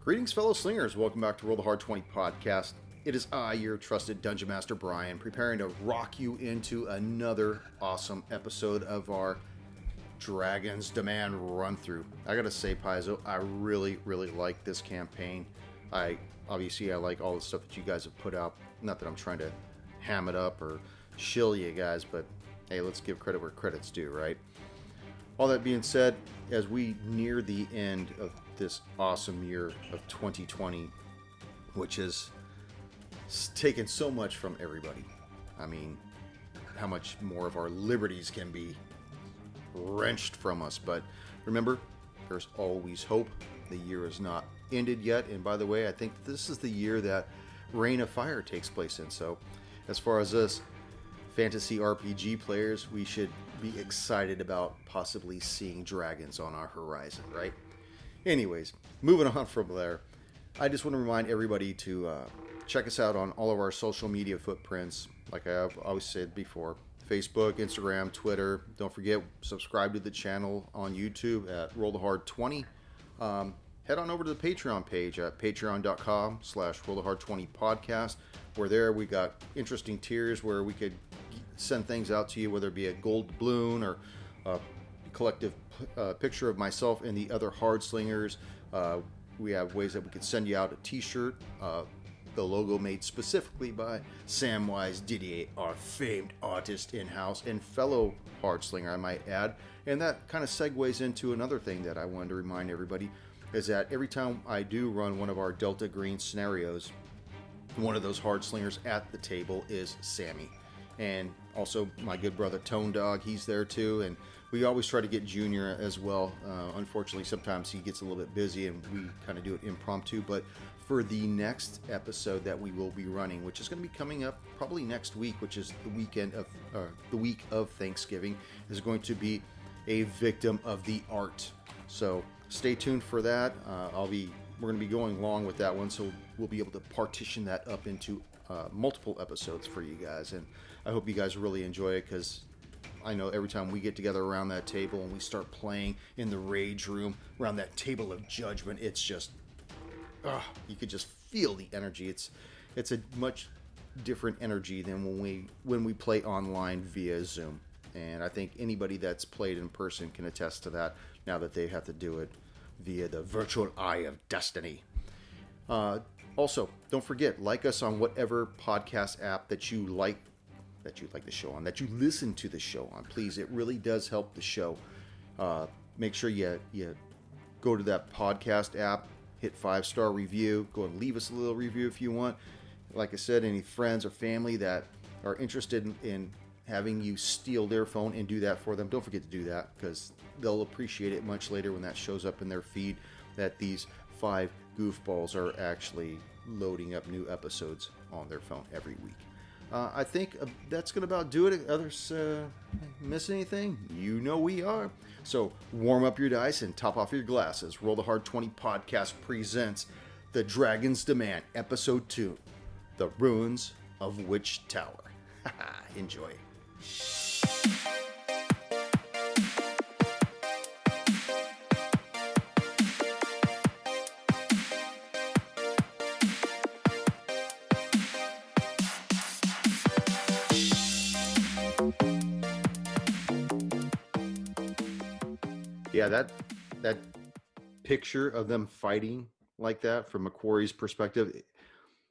Greetings, fellow slingers. Welcome back to Roll the Hard 20 podcast. It is I, your trusted Dungeon Master Brian, preparing to rock you into another awesome episode of our Dragon's Demand run-through. I gotta say, Paizo, I really like this campaign. I like all the stuff that you guys have put out. Not that I'm trying to ham it up or shill you guys, but hey, let's give credit where credit's due, right? All that being said, as we near the end of this awesome year of 2020, which has taken so much from everybody. I mean, how much more of our liberties can be wrenched from us. But remember, there's always hope. The year is not ended yet. And by the way, I think this is the year that Reign of Fire takes place in. So as far as us fantasy RPG players, we should be excited about possibly seeing dragons on our horizon, right? Anyways, moving on from there, I just want to remind everybody to check us out on all of our social media footprints. Like I've always said before, Facebook, Instagram, Twitter. Don't forget, subscribe to the channel on YouTube at Roll the Hard 20. Head on over to the Patreon page at patreon.com/rollthehard20 podcast. Where there we got interesting tiers where we could send things out to you, whether it be a gold balloon or a collective picture of myself and the other Hard Slingers. We have ways that we could send you out a t-shirt, the logo made specifically by Samwise Didier, our famed artist in-house and fellow Hard Slinger, I might add. And that kind of segues into another thing that I wanted to remind everybody, is that every time I do run one of our Delta Green scenarios, one of those Hard Slingers at the table is Sammy. And also my good brother Tone Dog, he's there too. And we always try to get Junior as well. Unfortunately, sometimes he gets a little bit busy and we kind of do it impromptu. But for the next episode that we will be running, which is going to be coming up probably next week, which is the week of Thanksgiving, is going to be a Victim of the Art. So stay tuned for that. We're going to be going long with that one, so we'll be able to partition that up into multiple episodes for you guys. And I hope you guys really enjoy it, because I know every time we get together around that table and we start playing in the rage room around that table of judgment, it's just you could just feel the energy. It's a much different energy than when we play online via Zoom. And I think anybody that's played in person can attest to that now that they have to do it via the virtual eye of destiny. Also, don't forget, like us on whatever podcast app that you like the show on, that you listen to the show on. Please, it really does help the show. Make sure you go to that podcast app, hit 5-star review, go and leave us a little review if you want. Like I said, any friends or family that are interested in having you steal their phone and do that for them, don't forget to do that, because they'll appreciate it much later when that shows up in their feed that these 5 goofballs are actually loading up new episodes on their phone every week. I think that's going to about do it. Others miss anything? You know we are. So warm up your dice and top off your glasses. Roll the Hard 20 podcast presents The Dragon's Demand, Episode 2, The Ruins of Witch Tower. Enjoy. Yeah, that picture of them fighting like that from Macquarie's perspective,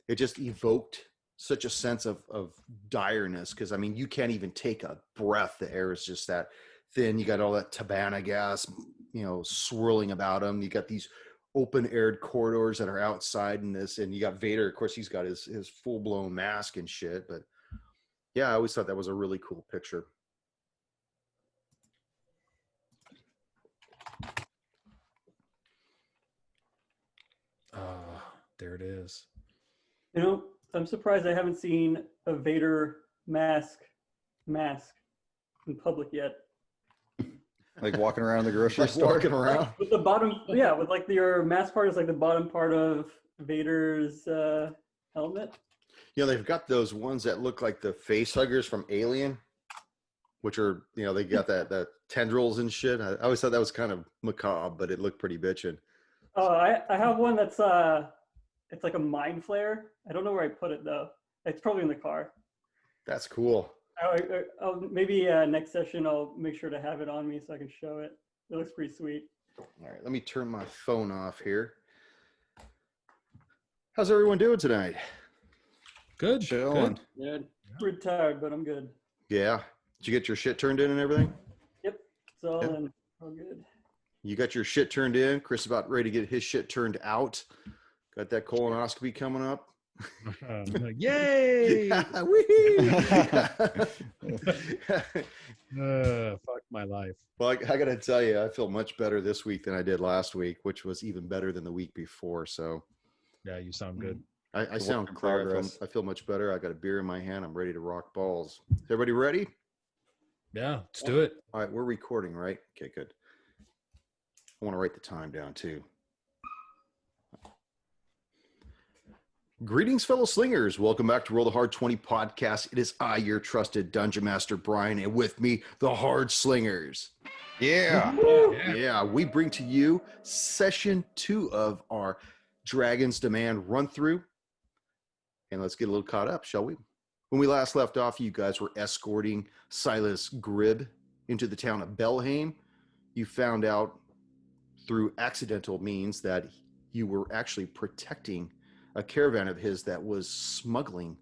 it just evoked such a sense of direness, because I mean, you can't even take a breath. The air is just that thin. You got all that tabana gas, swirling about them. You got these open-aired corridors that are outside in this, and you got Vader. Of course, he's got his full-blown mask and shit. But yeah, I always thought that was a really cool picture. There it is. I'm surprised I haven't seen a Vader mask in public yet. Like walking around the grocery Like store. walking around. Like with the bottom, yeah, with like your mask part is like the bottom part of Vader's helmet. They've got those ones that look like the face huggers from Alien, which are, they got that tendrils and shit. I always thought that was kind of macabre, but it looked pretty bitchin'. Oh, I have one that's it's like a mind flare. I don't know where I put it though. It's probably in the car. That's cool. I'll maybe next session I'll make sure to have it on me so I can show it. It looks pretty sweet. All right, let me turn my phone off here. How's everyone doing tonight? Good. Chilling. Good. Pretty tired, but I'm good. Yeah. Did you get your shit turned in and everything? Yep. It's all Yeah. in. All good. You got your shit turned in. Chris is about ready to get his shit turned out. Got that colonoscopy coming up. Yay! Fuck my life. Well, I got to tell you, I feel much better this week than I did last week, which was even better than the week before. So Yeah, you sound good. I sound clear. progress. I feel much better. I got a beer in my hand. I'm ready to rock balls. Is everybody ready? Yeah, let's do it. All right, we're recording, right? Okay, good. I want to write the time down too. Greetings, fellow slingers. Welcome back to Roll the Hard 20 podcast. It is I, your trusted Dungeon Master, Brian, and with me, the Hard Slingers. Yeah. Yeah, we bring to you session 2 of our Dragon's Demand run through. And let's get a little caught up, shall we? When we last left off, you guys were escorting Silas Gribb into the town of Belhaim. You found out through accidental means that you were actually protecting a caravan of his that was smuggling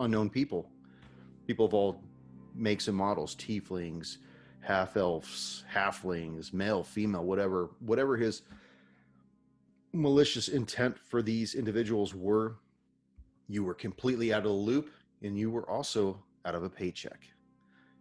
unknown people of all makes and models, tieflings, half-elves, halflings, male, female, whatever his malicious intent for these individuals were. You were completely out of the loop, and you were also out of a paycheck.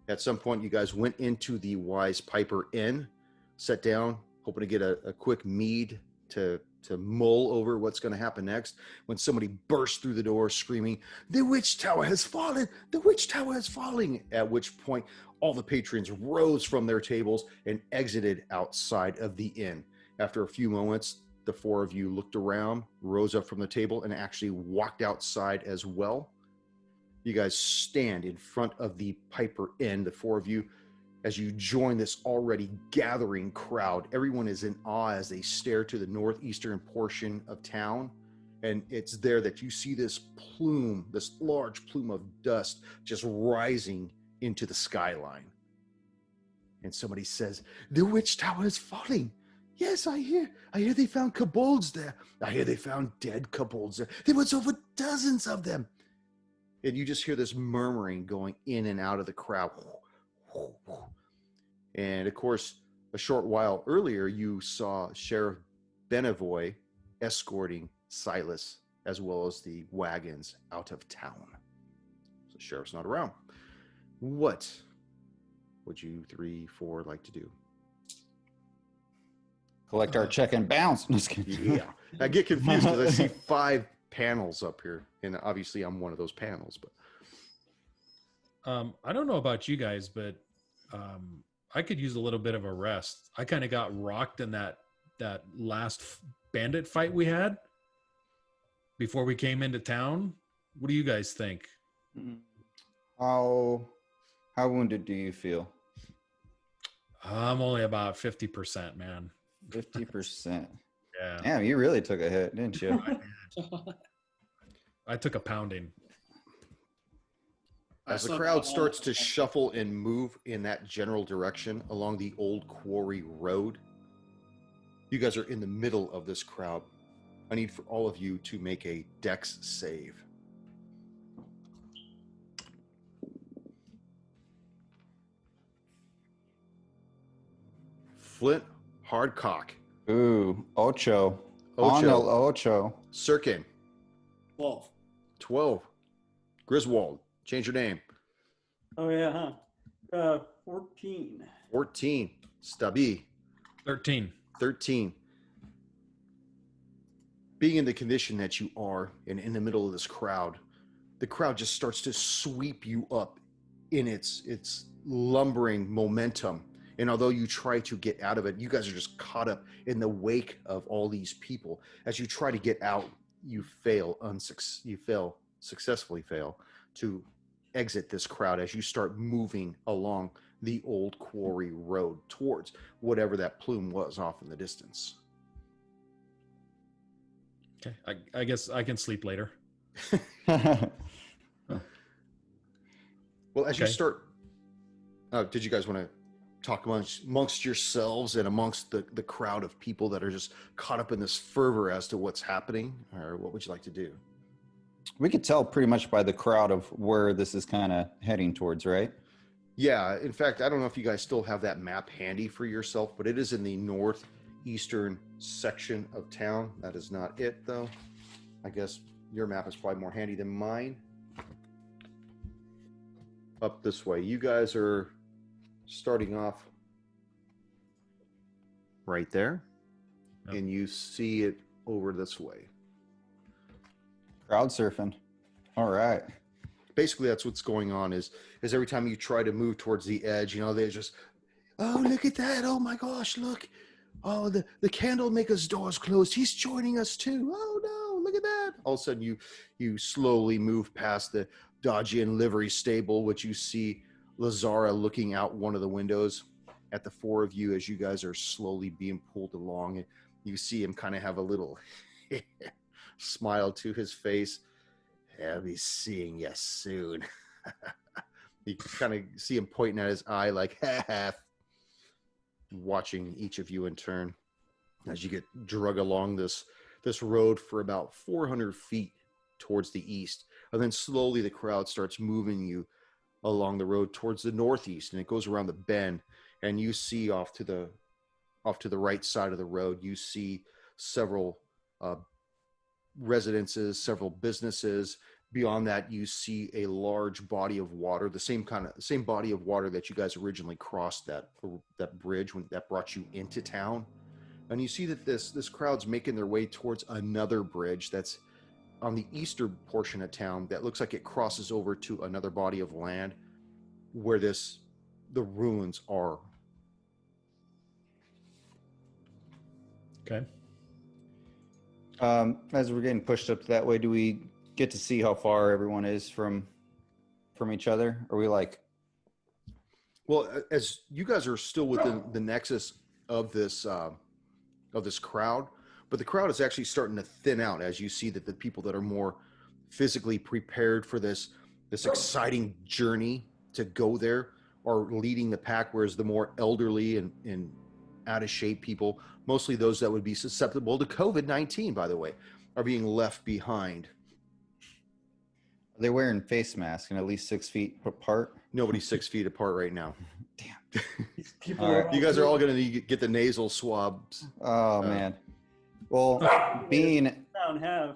At some point, you guys went into the Wise Piper Inn, sat down, hoping to get a quick mead to mull over what's going to happen next, when somebody burst through the door screaming, "The witch tower has fallen! The witch tower is falling!" At which point, all the patrons rose from their tables and exited outside of the inn. After a few moments, the four of you looked around, rose up from the table, and actually walked outside as well. You guys stand in front of the Piper Inn, the four of you, as you join this already gathering crowd. Everyone is in awe as they stare to the northeastern portion of town. And it's there that you see this plume, this large plume of dust just rising into the skyline. And somebody says, "The witch tower is falling. Yes, I hear they found kobolds there. I hear they found dead kobolds there. There was over dozens of them." And you just hear this murmuring going in and out of the crowd. And of course, a short while earlier, you saw Sheriff Benevoy escorting Silas as well as the wagons out of town. So the sheriff's not around. What would you 3, 4 like to do? Collect our check and bounce. No, just kidding. Yeah. I get confused because I see 5 panels up here, and obviously I'm one of those panels. But I don't know about you guys, but I could use a little bit of a rest. I kind of got rocked in that last bandit fight we had before we came into town. What do you guys think? How wounded do you feel? I'm only about 50%, man. 50%. Yeah. Damn, you really took a hit, didn't you? I took a pounding. as the crowd starts to shuffle and move in that general direction along the old quarry road, you guys are in the middle of this crowd. I need for all of you to make a dex save. Flint Hardcock. Ooh, ocho. Ocho. On el ocho. Sirkin. 12. 12. Griswold. Change your name. Oh yeah, huh? 14. 14. Stubby. 13. 13. Being in the condition that you are and in the middle of this crowd, the crowd just starts to sweep you up in its lumbering momentum. And although you try to get out of it, you guys are just caught up in the wake of all these people. As you try to get out, you successfully fail to exit this crowd as you start moving along the old quarry road towards whatever that plume was off in the distance. Okay. I guess I can sleep later. Well, as you Okay. start, did you guys want to talk amongst yourselves and amongst the crowd of people that are just caught up in this fervor as to what's happening, or what would you like to do? We could tell pretty much by the crowd of where this is kind of heading towards, right? Yeah, in fact, I don't know if you guys still have that map handy for yourself, but it is in the northeastern section of town. That is not it, though. I guess your map is probably more handy than mine. Up this way. You guys are starting off right there, Yep. and you see it over this way. Crowd surfing. All right. Basically, that's what's going on is every time you try to move towards the edge, they just, oh, look at that. Oh my gosh, look. Oh, the candlemaker's door's closed. He's joining us too. Oh no, look at that. All of a sudden you slowly move past the Dodgy and Livery stable, which you see Lazara looking out one of the windows at the four of you as you guys are slowly being pulled along. And you see him kind of have a little smile to his face. I'll be seeing you soon. You kind of see him pointing at his eye like, ha, watching each of you in turn as you get drug along this road for about 400 feet towards the east. And then slowly the crowd starts moving you along the road towards the northeast, and it goes around the bend, and you see off to the right side of the road, you see several residences, several businesses. Beyond that, you see a large body of water, the same body of water that you guys originally crossed that bridge that brought you into town. And you see that this crowd's making their way towards another bridge that's on the eastern portion of town that looks like it crosses over to another body of land where the ruins are. Okay. As we're getting pushed up that way, do we get to see how far everyone is from each other? Are we like? Well, as you guys are still within the nexus of this crowd, but the crowd is actually starting to thin out as you see that the people that are more physically prepared for this exciting journey to go there are leading the pack, whereas the more elderly and out of shape people, mostly those that would be susceptible to COVID-19, by the way, are being left behind. Are they wearing face masks and at least 6 feet apart? Nobody's 6 feet apart right now. Damn. These people All are right. You guys are all going to get the nasal swabs. Oh man. Well, being down have.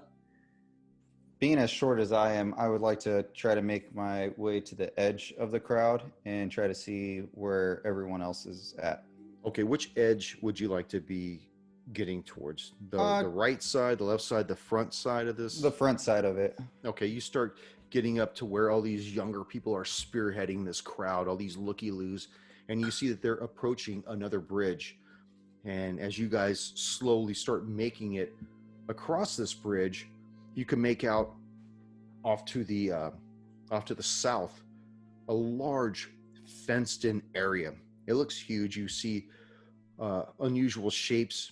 as short as I am, I would like to try to make my way to the edge of the crowd and try to see where everyone else is at. Okay, which edge would you like to be getting towards? The right side, the left side, the front side of this? The front side of it. Okay, you start getting up to where all these younger people are spearheading this crowd, all these looky-loos, and you see that they're approaching another bridge. And as you guys slowly start making it across this bridge, you can make out off to the south a large fenced-in area. It looks huge. You see unusual shapes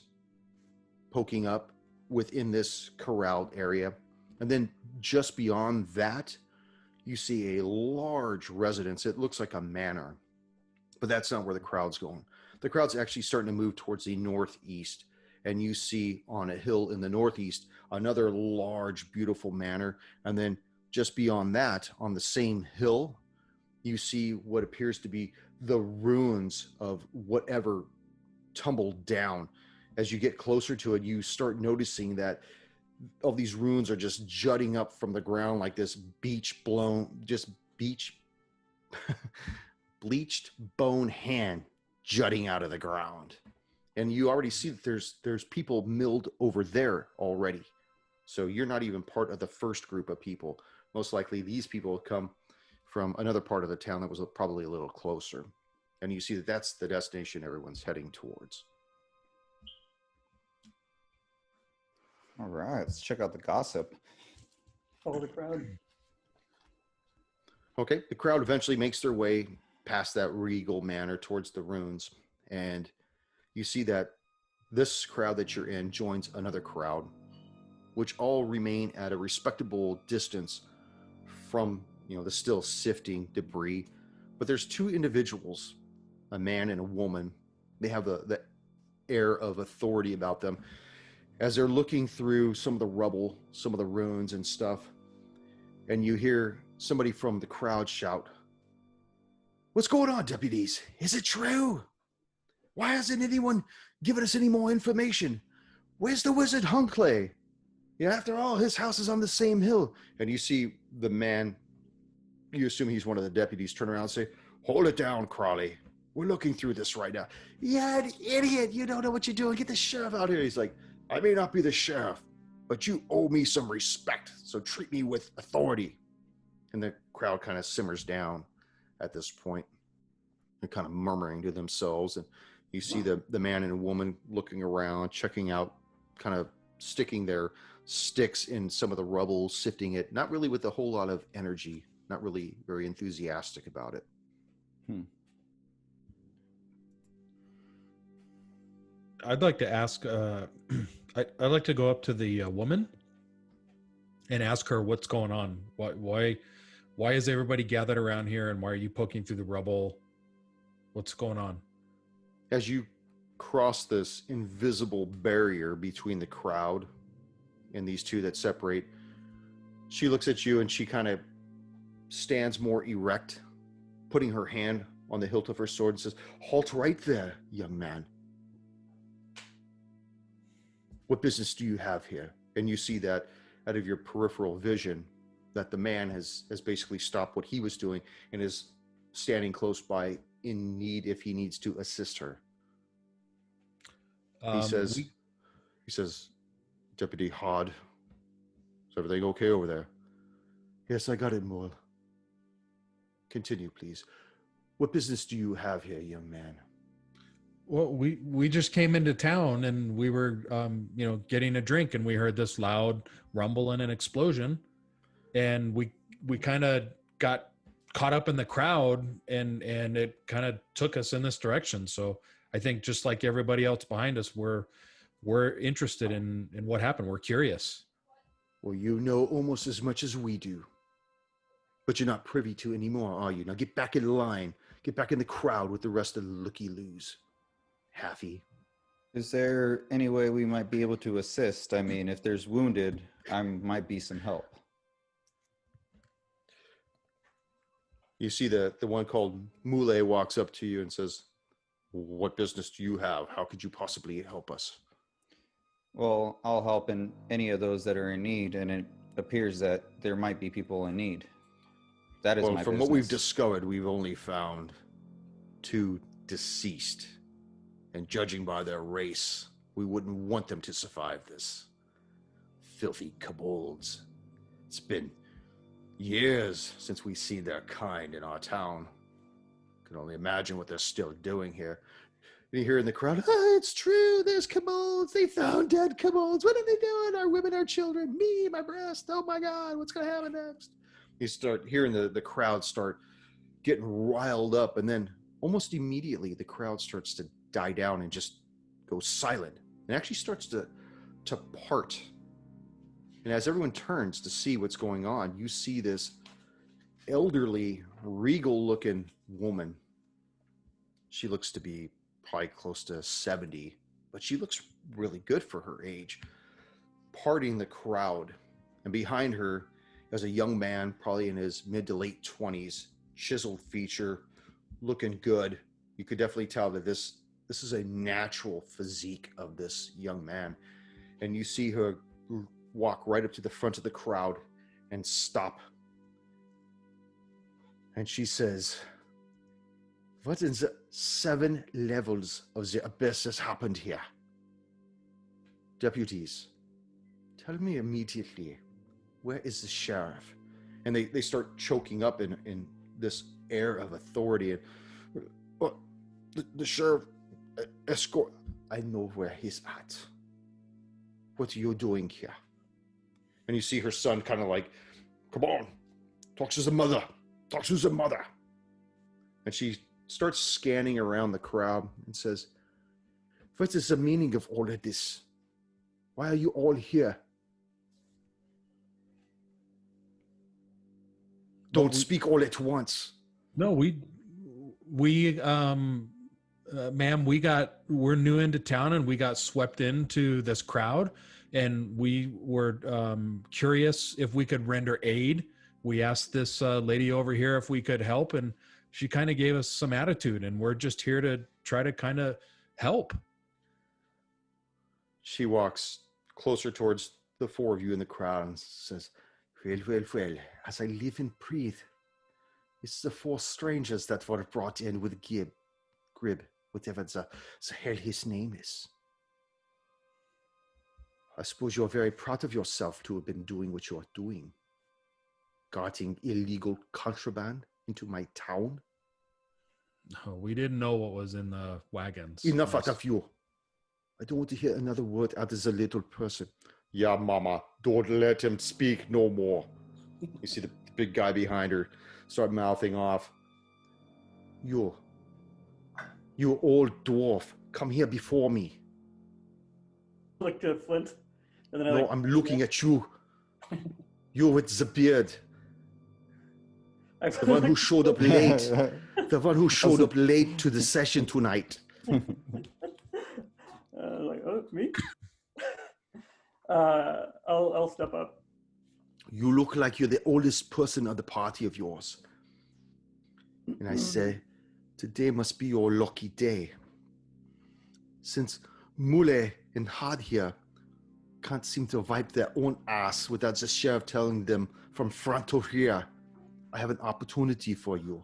poking up within this corralled area. And then just beyond that, you see a large residence. It looks like a manor, but that's not where the crowd's going. The crowd's actually starting to move towards the northeast. And you see on a hill in the northeast, another large, beautiful manor. And then just beyond that, on the same hill, you see what appears to be the ruins of whatever tumbled down. As you get closer to it, you start noticing that all these ruins are just jutting up from the ground like this bleached bone hand jutting out of the ground. And you already see that there's people milled over there already. So you're not even part of the first group of people. Most likely these people come from another part of the town that was probably a little closer. And you see that that's the destination everyone's heading towards. All right, let's check out the gossip. Follow the crowd. Okay, the crowd eventually makes their way past that regal manor towards the ruins. And you see that this crowd that you're in joins another crowd which all remain at a respectable distance from, the still sifting debris. But there's two individuals, a man and a woman. They have the air of authority about them as they're looking through some of the rubble, some of the ruins and stuff. And you hear somebody from the crowd shout, "What's going on, deputies? Is it true? Why hasn't anyone given us any more information? Where's the wizard Hunkley? After all, his house is on the same hill." And you see the man, you assume he's one of the deputies, turn around and say, "Hold it down, Crawley. We're looking through this right now." "Yeah, idiot, you don't know what you're doing. Get the sheriff out here." He's like, "I may not be the sheriff, but you owe me some respect, so treat me with authority." And the crowd kind of simmers down at this point. They're kind of murmuring to themselves. And you see the man and woman looking around, checking out, kind of sticking their sticks in some of the rubble, sifting it, not really with a whole lot of energy, not really very enthusiastic about it. I'd like to ask, I'd like to go up to the woman and ask her what's going on. Why is everybody gathered around here, and why are you poking through the rubble? What's going on? As you cross this invisible barrier between the crowd and these two that separate, she looks at you and she kind of stands more erect, putting her hand on the hilt of her sword and says, "Halt right there, young man. What business do you have here?" And you see that out of your peripheral vision that the man has basically stopped what he was doing and is standing close by in need if he needs to assist her. He says, "Deputy Hard, is everything okay over there?" "Yes, I got it, Mole." "Continue, please. What business do you have here, young man?" Well, we just came into town and we were, getting a drink, and we heard this loud rumble and an explosion, and we kind of got caught up in the crowd, and it kind of took us in this direction. So I think just like everybody else behind us, we're interested in what happened. We're curious. "Well, you know almost as much as we do, but you're not privy to anymore, are you? Now get back in line. Get back in the crowd with the rest of the looky-loos. Halfy." Is there any way we might be able to assist? I mean, if there's wounded, might be some help. You see the one called Mule walks up to you and says, "What business do you have? How could you possibly help us?" Well, I'll help in any of those that are in need, and it appears that there might be people in need. That is Well, my from business. what we've discovered, we've only found 2 deceased. And judging by their race, we wouldn't want them to survive this. Filthy kobolds. It's been years since we've seen their kind in our town. Can only imagine what they're still doing here. And you hear in the crowd, "Oh, it's true, there's kobolds. They found dead kobolds. What are they doing? Our women, our children, me, my breast. Oh my God, what's going to happen next?" You start hearing the crowd start getting riled up, and then almost immediately the crowd starts to die down and just go silent, and actually starts to part. And as everyone turns to see what's going on, you see this elderly, regal-looking woman. She looks to be probably close to 70, but she looks really good for her age, parting the crowd. And behind her is a young man, probably in his mid to late 20s, chiseled feature, looking good. You could definitely tell that this is a natural physique of this young man. And you see her walk right up to the front of the crowd and stop. And she says, "What in the 7 levels of the abyss has happened here? Deputies, tell me immediately, where is the sheriff?" And they start choking up in this air of authority. And, the sheriff escort. "I know where he's at. What are you doing here?" And you see her son kind of like, "Come on, talk to the mother. Talk to the mother." And she starts scanning around the crowd and says, "What is the meaning of all of this? Why are you all here? Don't speak all at once. No, ma'am, we're new into town and we got swept into this crowd, and we were curious if we could render aid. We asked this lady over here if we could help, and she kind of gave us some attitude, and we're just here to try to kind of help. She walks closer towards the four of you in the crowd and says, well, as I live and breathe, it's the four strangers that were brought in with Grib, whatever the hell his name is. I suppose you're very proud of yourself to have been doing what you're doing. Guarding illegal contraband into my town. No, we didn't know what was in the wagons. Enough out of you. I don't want to hear another word out of the little person. Yeah, mama, don't let him speak no more. You see the big guy behind her start mouthing off. You old dwarf, come here before me. Look to Flint. And then No, I'm looking at you. You with the beard. The one who showed up late. The one who showed up late to the session tonight. Like, oh, me? I'll step up. You look like you're the oldest person of the party of yours. And I say, today must be your lucky day. Since Mule and Hard here can't seem to wipe their own ass without the sheriff telling them from front to rear, I have an opportunity for you.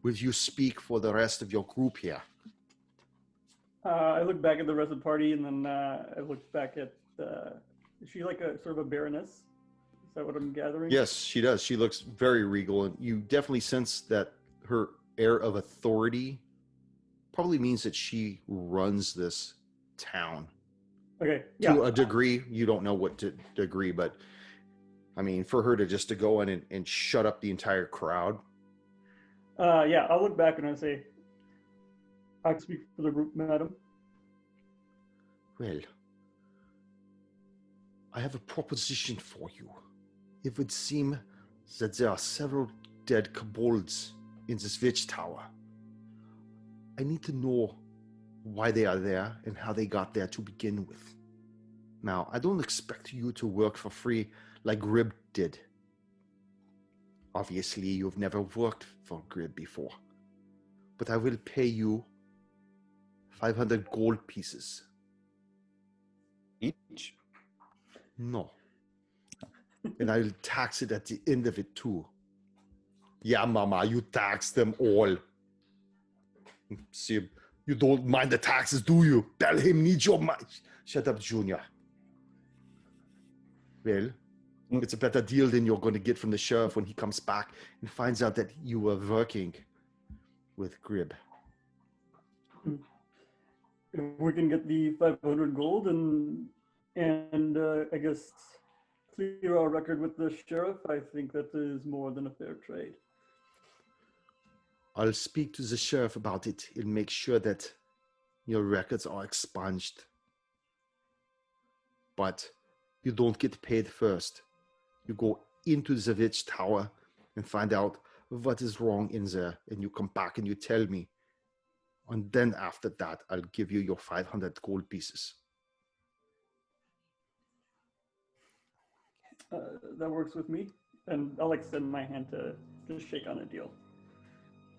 Will you speak for the rest of your group here? I look back at the rest of the party, and then I look back at, is she like a sort of a baroness? Is that what I'm gathering? Yes, she does. She looks very regal, and you definitely sense that her air of authority probably means that she runs this town. Okay, yeah. To a degree, you don't know what degree, but I mean, for her to go in and shut up the entire crowd. Yeah, I'll look back and I say, I speak for the group, madam. Well, I have a proposition for you. It would seem that there are several dead kobolds in this witch tower. I need to know why they are there and how they got there to begin with. Now, I don't expect you to work for free like Grib did. Obviously, you've never worked for Grib before. But I will pay you 500 gold pieces. Each? No. And I'll tax it at the end of it too. Yeah, mama, you tax them all. See, you don't mind the taxes, do you? Tell him needs your money. Shut up, Junior. Well, it's a better deal than you're going to get from the sheriff when he comes back and finds out that you were working with Grib. If we can get the 500 gold and I guess clear our record with the sheriff, I think that is more than a fair trade. I'll speak to the sheriff about it and make sure that your records are expunged. But you don't get paid first. You go into the witch tower and find out what is wrong in there, and you come back and you tell me. And then after that, I'll give you your 500 gold pieces. That works with me. And I'll extend my hand to shake on a deal.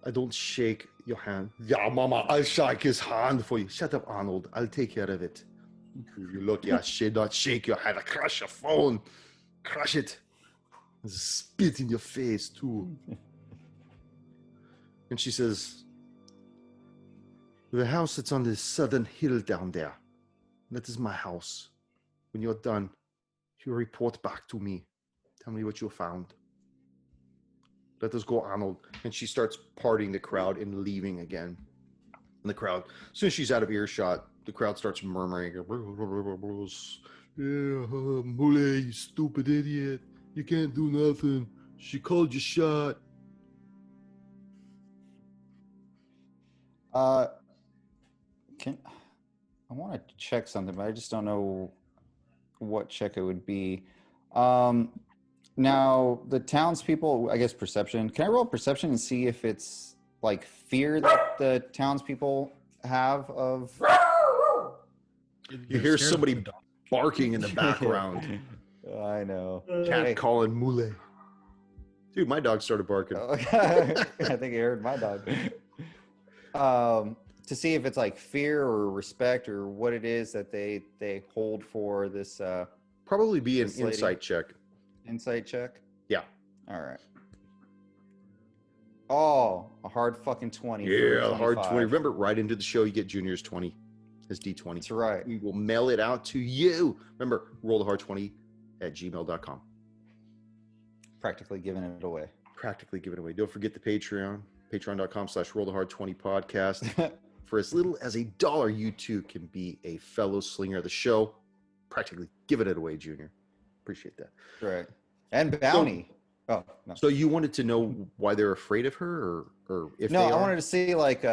I don't shake your hand. Yeah, mama, I'll shake his hand for you. Shut up, Arnold. I'll take care of it. You lucky I should not shake your hand. I crush your phone. Crush it. Spit in your face, too. And she says, the house that's on the southern hill down there, that is my house. When you're done, you report back to me. Tell me what you found. Let us go, Arnold. And she starts parting the crowd and leaving again. And the crowd, as soon as she's out of earshot, the crowd starts murmuring. Yeah, Mule, you stupid idiot. You can't do nothing. She called you shot. I want to check something, but I just don't know what check it would be. Now, the townspeople, I guess perception. Can I roll perception and see if it's like fear that the townspeople have of? You hear somebody barking in the background. I know. Cat calling Moulay. Dude, my dog started barking. Okay. I think you heard my dog. To see if it's like fear or respect or what it is that they hold for this Probably be an This lady. insight check. insight check. Yeah. All right. Oh, a hard fucking 20. for Yeah, the hard 25. 20. Remember, right into the show, you get Junior's 20, his D20. That's right. We will mail it out to you. Remember, roll the hard 20 at gmail.com. Practically giving it away. Practically give it away. Don't forget the Patreon, patreon.com/roll the hard 20 podcast. For as little as $1, you too can be a fellow slinger of the show. Practically giving it away, Junior. Appreciate that. Right. And bounty. No. So you wanted to know why they're afraid of her, or if No, they I are? wanted to see like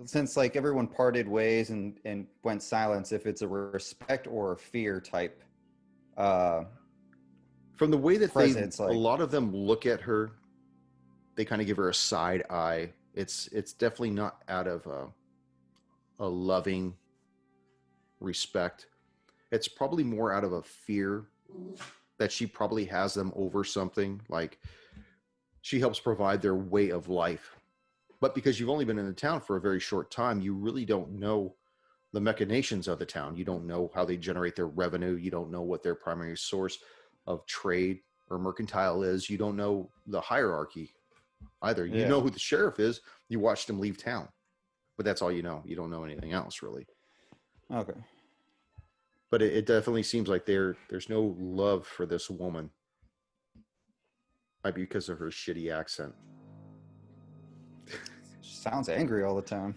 since like everyone parted ways and went silent, if it's a respect or a fear type. From the way that presence, a like- lot of them look at her, they kind of give her a side eye. It's definitely not out of a loving respect. It's probably more out of a fear that she probably has them over something. Like she helps provide their way of life. But because you've only been in the town for a very short time, you really don't know the machinations of the town. You don't know how they generate their revenue. You don't know what their primary source of trade or mercantile is. You don't know the hierarchy either. You Yeah. know who the sheriff is. You watched him leave town, but that's all you know. You don't know anything else really. Okay. But it definitely seems like there's no love for this woman. Might be because of her shitty accent. She sounds angry all the time.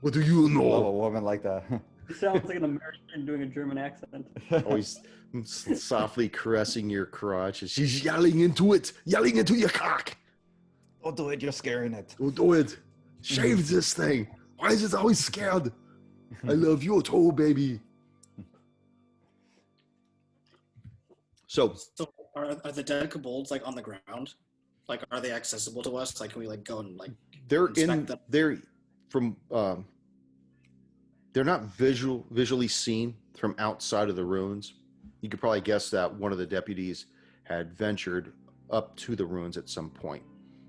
What do you Love a woman like that. He sounds like an American doing a German accent. Always softly caressing your crotch. And she's yelling into your cock. Don't do it, you're scaring it. Don't do it. Shave this thing. Why is it always scared? I love you too, baby. So So are the dead kobolds like on the ground? Like, are they accessible to us? Like, can we like go and like? they're Inspect them. they're from they're not visually seen from outside of the ruins. You could probably guess that one of the deputies had ventured up to the ruins at some point.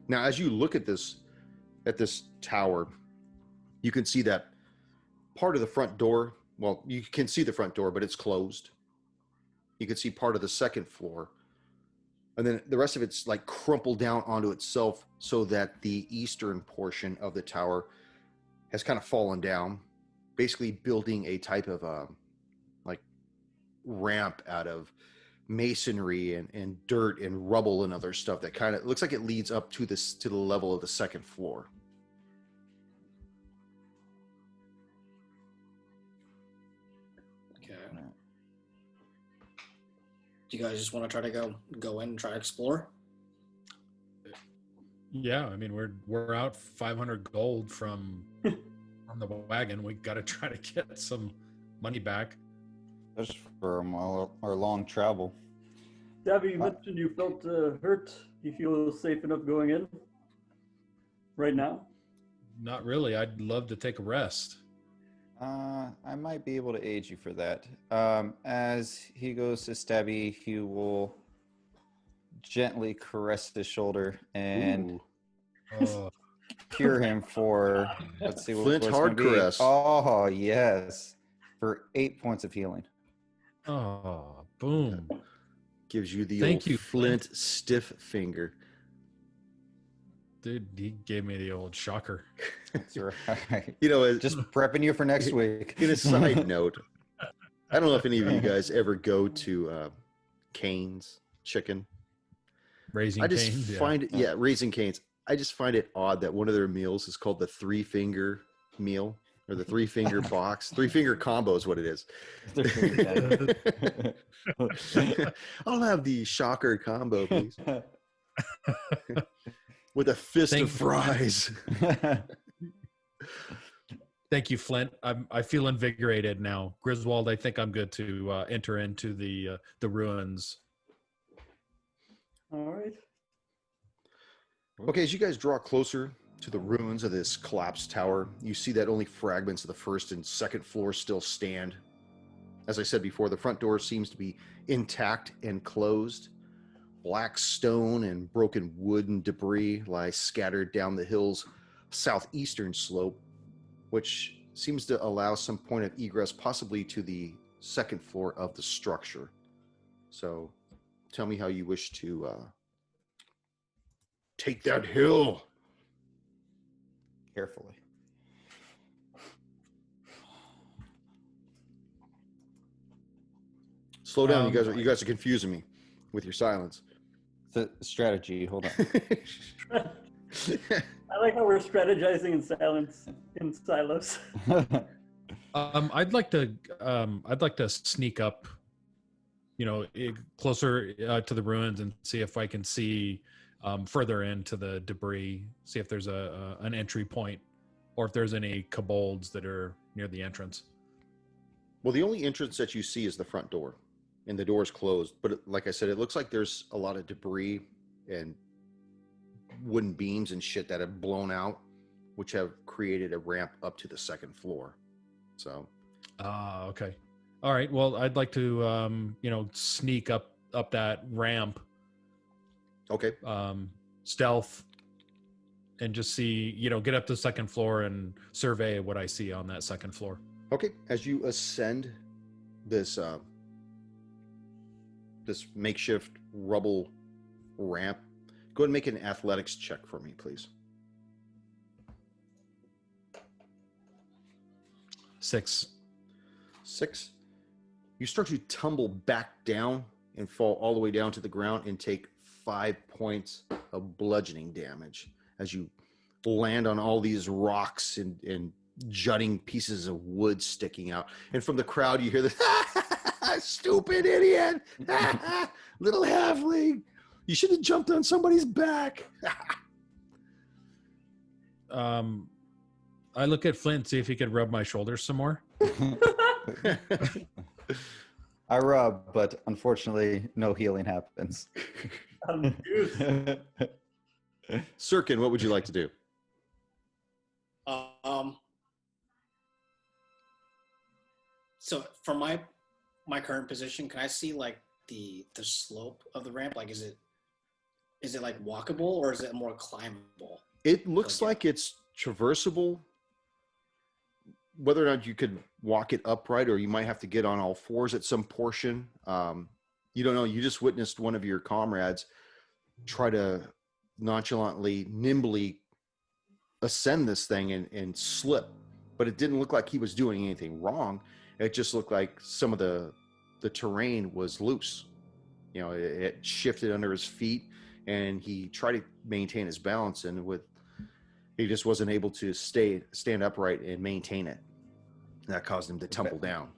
Now, as you look at this tower, you can see that part of the front door. Well, you can see the front door, but it's closed. You can see part of the second floor. And then the rest of it's like crumpled down onto itself so that the eastern portion of the tower has kind of fallen down, basically building a type of like ramp out of masonry and dirt and rubble and other stuff that kind of looks like it leads up to the level of the second floor. Okay. Do you guys just want to try to go in and try to explore? Yeah, I mean we're out 500 gold from the wagon. We got to try to get some money back. Just for our long travel. Davy, you mentioned you felt hurt. Do you feel safe enough going in right now? Not really. I'd love to take a rest. I might be able to aid you for that. As he goes to Stabby, he will gently caress his shoulder and Ooh. Oh, cure him for, let's see, Flint what's hard gonna be. caress. Oh, yes. For 8 points of healing. oh, boom. Gives you the Thank old you, Flint stiff finger. Dude, he gave me the old shocker. That's right. You know, Just prepping you for next week. in a side note, I don't know if any of you guys ever go to Cane's Chicken. Raising I just Cane's, yeah. find it, Raising Cane's. I just find it odd that one of their meals is called the 3-finger meal or the 3-finger box. 3-finger combo is what it is. I'll have the shocker combo, please, with a fist Thank of fries. Thank you, Flint. I feel invigorated now. Griswold, I think I'm good to enter into the ruins. All right. Okay, as you guys draw closer to the ruins of this collapsed tower, you see that only fragments of the first and second floor still stand. As I said before, the front door seems to be intact and closed. Black stone and broken wooden debris lie scattered down the hill's southeastern slope, which seems to allow some point of egress possibly to the second floor of the structure. So tell me how you wish to take that hill. Carefully. Slow down, you guys are confusing me with your silence. The strategy. Hold on. I like how we're strategizing in silence, in silos. I'd like to sneak up, closer to the ruins and see if I can see further into the debris. See if there's an entry point, or if there's any kobolds that are near the entrance. Well, the only entrance that you see is the front door, and the door is closed. But like I said, it looks like there's a lot of debris and wooden beams and shit that have blown out, which have created a ramp up to the second floor. So. Okay. All right. Well, I'd like to, sneak up that ramp. Okay. Stealth, and just see, get up to the second floor and survey what I see on that second floor. Okay. As you ascend this this makeshift rubble ramp, go ahead and make an athletics check for me, please. 6. You start to tumble back down and fall all the way down to the ground and take 5 points of bludgeoning damage as you land on all these rocks and jutting pieces of wood sticking out. And from the crowd, you hear this, stupid idiot, little halfling. You should have jumped on somebody's back. I look at Flint, see if he could rub my shoulders some more. I rub, but unfortunately, no healing happens. Sirkin, what would you like to do? So from my current position, can I see like the slope of the ramp? Like, is it like walkable, or is it more climbable? It looks like it's traversable. Whether or not you could walk it upright, or you might have to get on all fours at some portion. You don't know. You just witnessed one of your comrades try to nonchalantly, nimbly ascend this thing and slip, but it didn't look like he was doing anything wrong. It just looked like some of the terrain was loose. It shifted under his feet, and he tried to maintain his balance, and he just wasn't able to stand upright and maintain it. And that caused him to tumble down.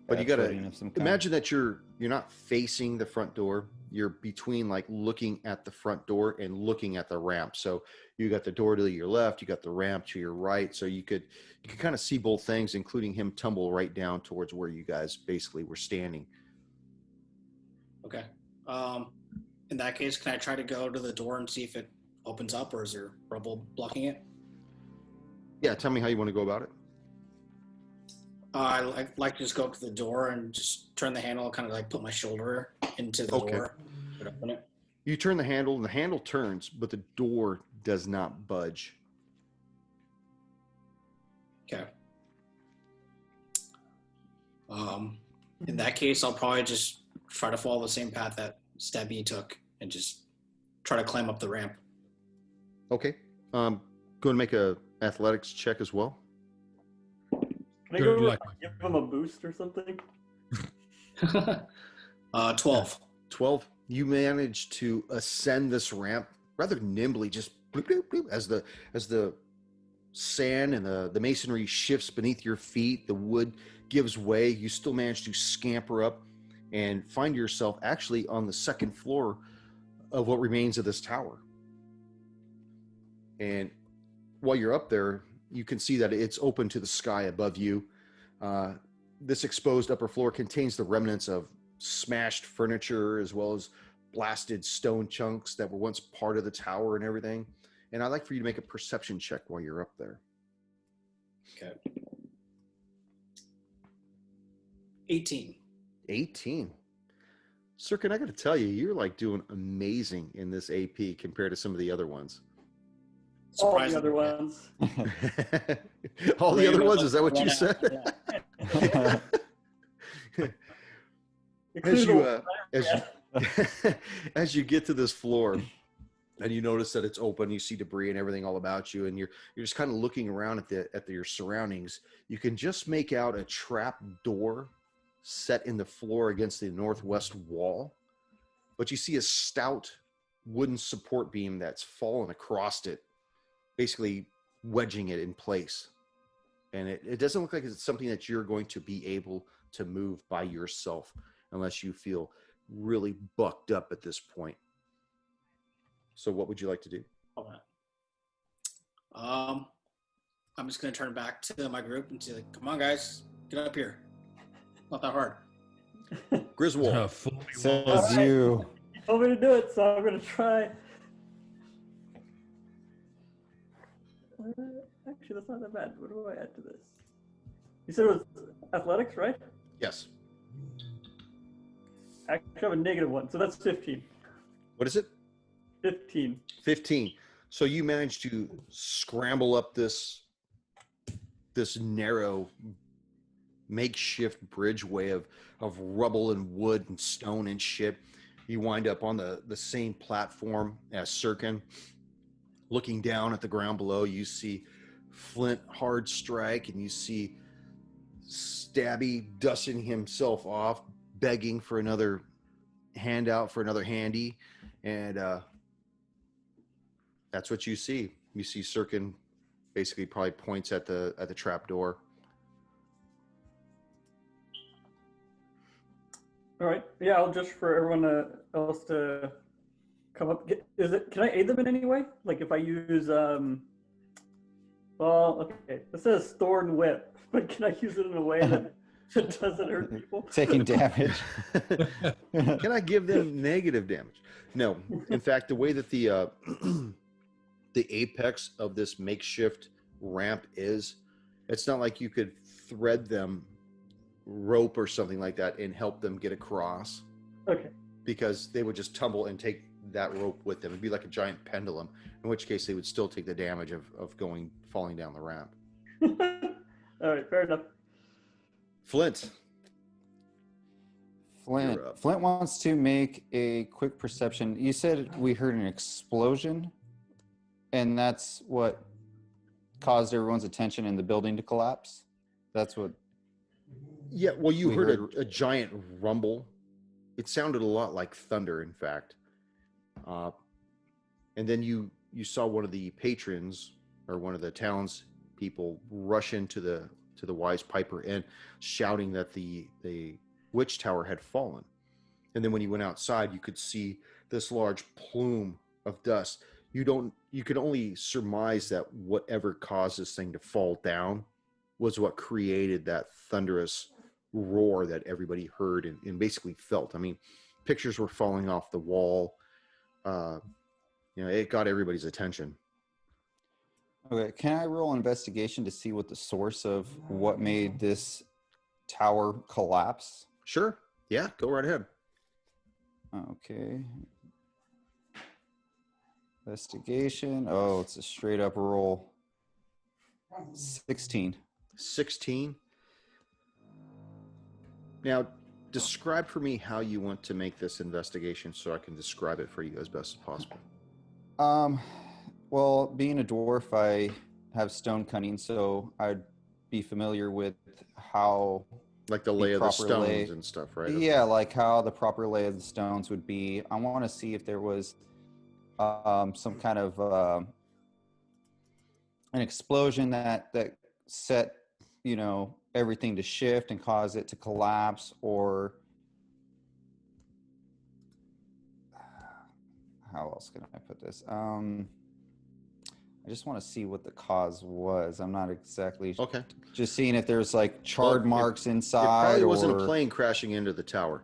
But you gotta imagine that you're not facing the front door. You're between, like, looking at the front door and looking at the ramp. So you got the door to your left, you got the ramp to your right. So you could kind of see both things, including him tumble right down towards where you guys basically were standing. Okay. In that case, can I try to go to the door and see if it opens up, or is there rubble blocking it? Yeah, tell me how you want to go about it. I like to just go up to the door and just turn the handle, kind of like put my shoulder into the door and open it. You turn the handle, and the handle turns, but the door does not budge. Okay. In that case, I'll probably just try to follow the same path that Stabby took and just try to climb up the ramp. Okay. Go and make a athletics check as well. Can I go give him a boost or something? 12. 12. You manage to ascend this ramp rather nimbly, just bloop, bloop, bloop, as the sand and the masonry shifts beneath your feet. The wood gives way. You still manage to scamper up and find yourself actually on the second floor of what remains of this tower. And while you're up there, you can see that it's open to the sky above you. This exposed upper floor contains the remnants of smashed furniture, as well as blasted stone chunks that were once part of the tower and everything. And I'd like for you to make a perception check while you're up there. Okay. 18. 18. Sirkin, I got to tell you, you're like doing amazing in this AP compared to some of the other ones. All the Surprising. other ones. All the other ones, is that what you Yeah. said? Yeah. As Including you, the- as you get to this floor and you notice that it's open, you see debris and everything all about you, and you're just kind of looking around at your surroundings. You can just make out a trap door set in the floor against the northwest wall, but you see a stout wooden support beam that's fallen across it, basically wedging it in place. And it doesn't look like it's something that you're going to be able to move by yourself unless you feel really bucked up at this point. So what would you like to do? Hold on. I'm just gonna turn back to my group and say, "Come on, guys, get up here. Not that hard." Griswold. Fully Says Alright. you. You told me to do it, so I'm gonna try. Actually, that's not that bad. What do I add to this? You said it was athletics, right? Yes. Actually, I have a -1, so that's 15. What is it? 15. 15. So you managed to scramble up this narrow makeshift bridgeway of rubble and wood and stone and shit. You wind up on the same platform as Sirkin. Looking down at the ground below, you see Flint hard strike, and you see Stabby dusting himself off, begging for another handout, for another handy, and that's what you see. You see Sirkin basically probably points at the trap door. All right. Yeah, I'll just for everyone else to come up. Can I aid them in any way? Like if I use well, okay. This says Thorn Whip, but can I use it in a way that it doesn't hurt people? Taking damage. Can I give them negative damage? No. In fact, the way that the apex of this makeshift ramp is, it's not like you could thread them rope or something like that and help them get across, Okay. because they would just tumble and take that rope with them. It'd be like a giant pendulum, in which case they would still take the damage of falling down the ramp. All right. Fair enough. Flint. Flint. You're up. Flint wants to make a quick perception. You said we heard an explosion, and that's what caused everyone's attention in the building to collapse. That's what. Yeah, well, you We heard heard- a giant rumble. It sounded a lot like thunder, in fact. And then you saw one of the patrons or one of the townspeople rush into the Wise Piper Inn, shouting that the witch tower had fallen. And then when you went outside, you could see this large plume of dust. You could only surmise that whatever caused this thing to fall down was what created that thunderous roar that everybody heard and basically felt. I mean, pictures were falling off the wall. It got everybody's attention. Okay, can I roll an investigation to see what the source of what made this tower collapse? Sure. Yeah, go right ahead. Okay. Investigation. Oh, it's a straight up roll. 16. 16. Now, describe for me how you want to make this investigation so I can describe it for you as best as possible. Well, being a dwarf, I have stone cunning, so I'd be familiar with how, Like the lay of the proper stones lay. and stuff, right? yeah, like how the proper lay of the stones would be. I want to see if there was some kind of an explosion that set, everything to shift and cause it to collapse, or how else can I put this? I just want to see what the cause was. I'm not exactly Okay. just seeing if there's like charred Well, marks It inside. probably wasn't a or... plane crashing into the tower.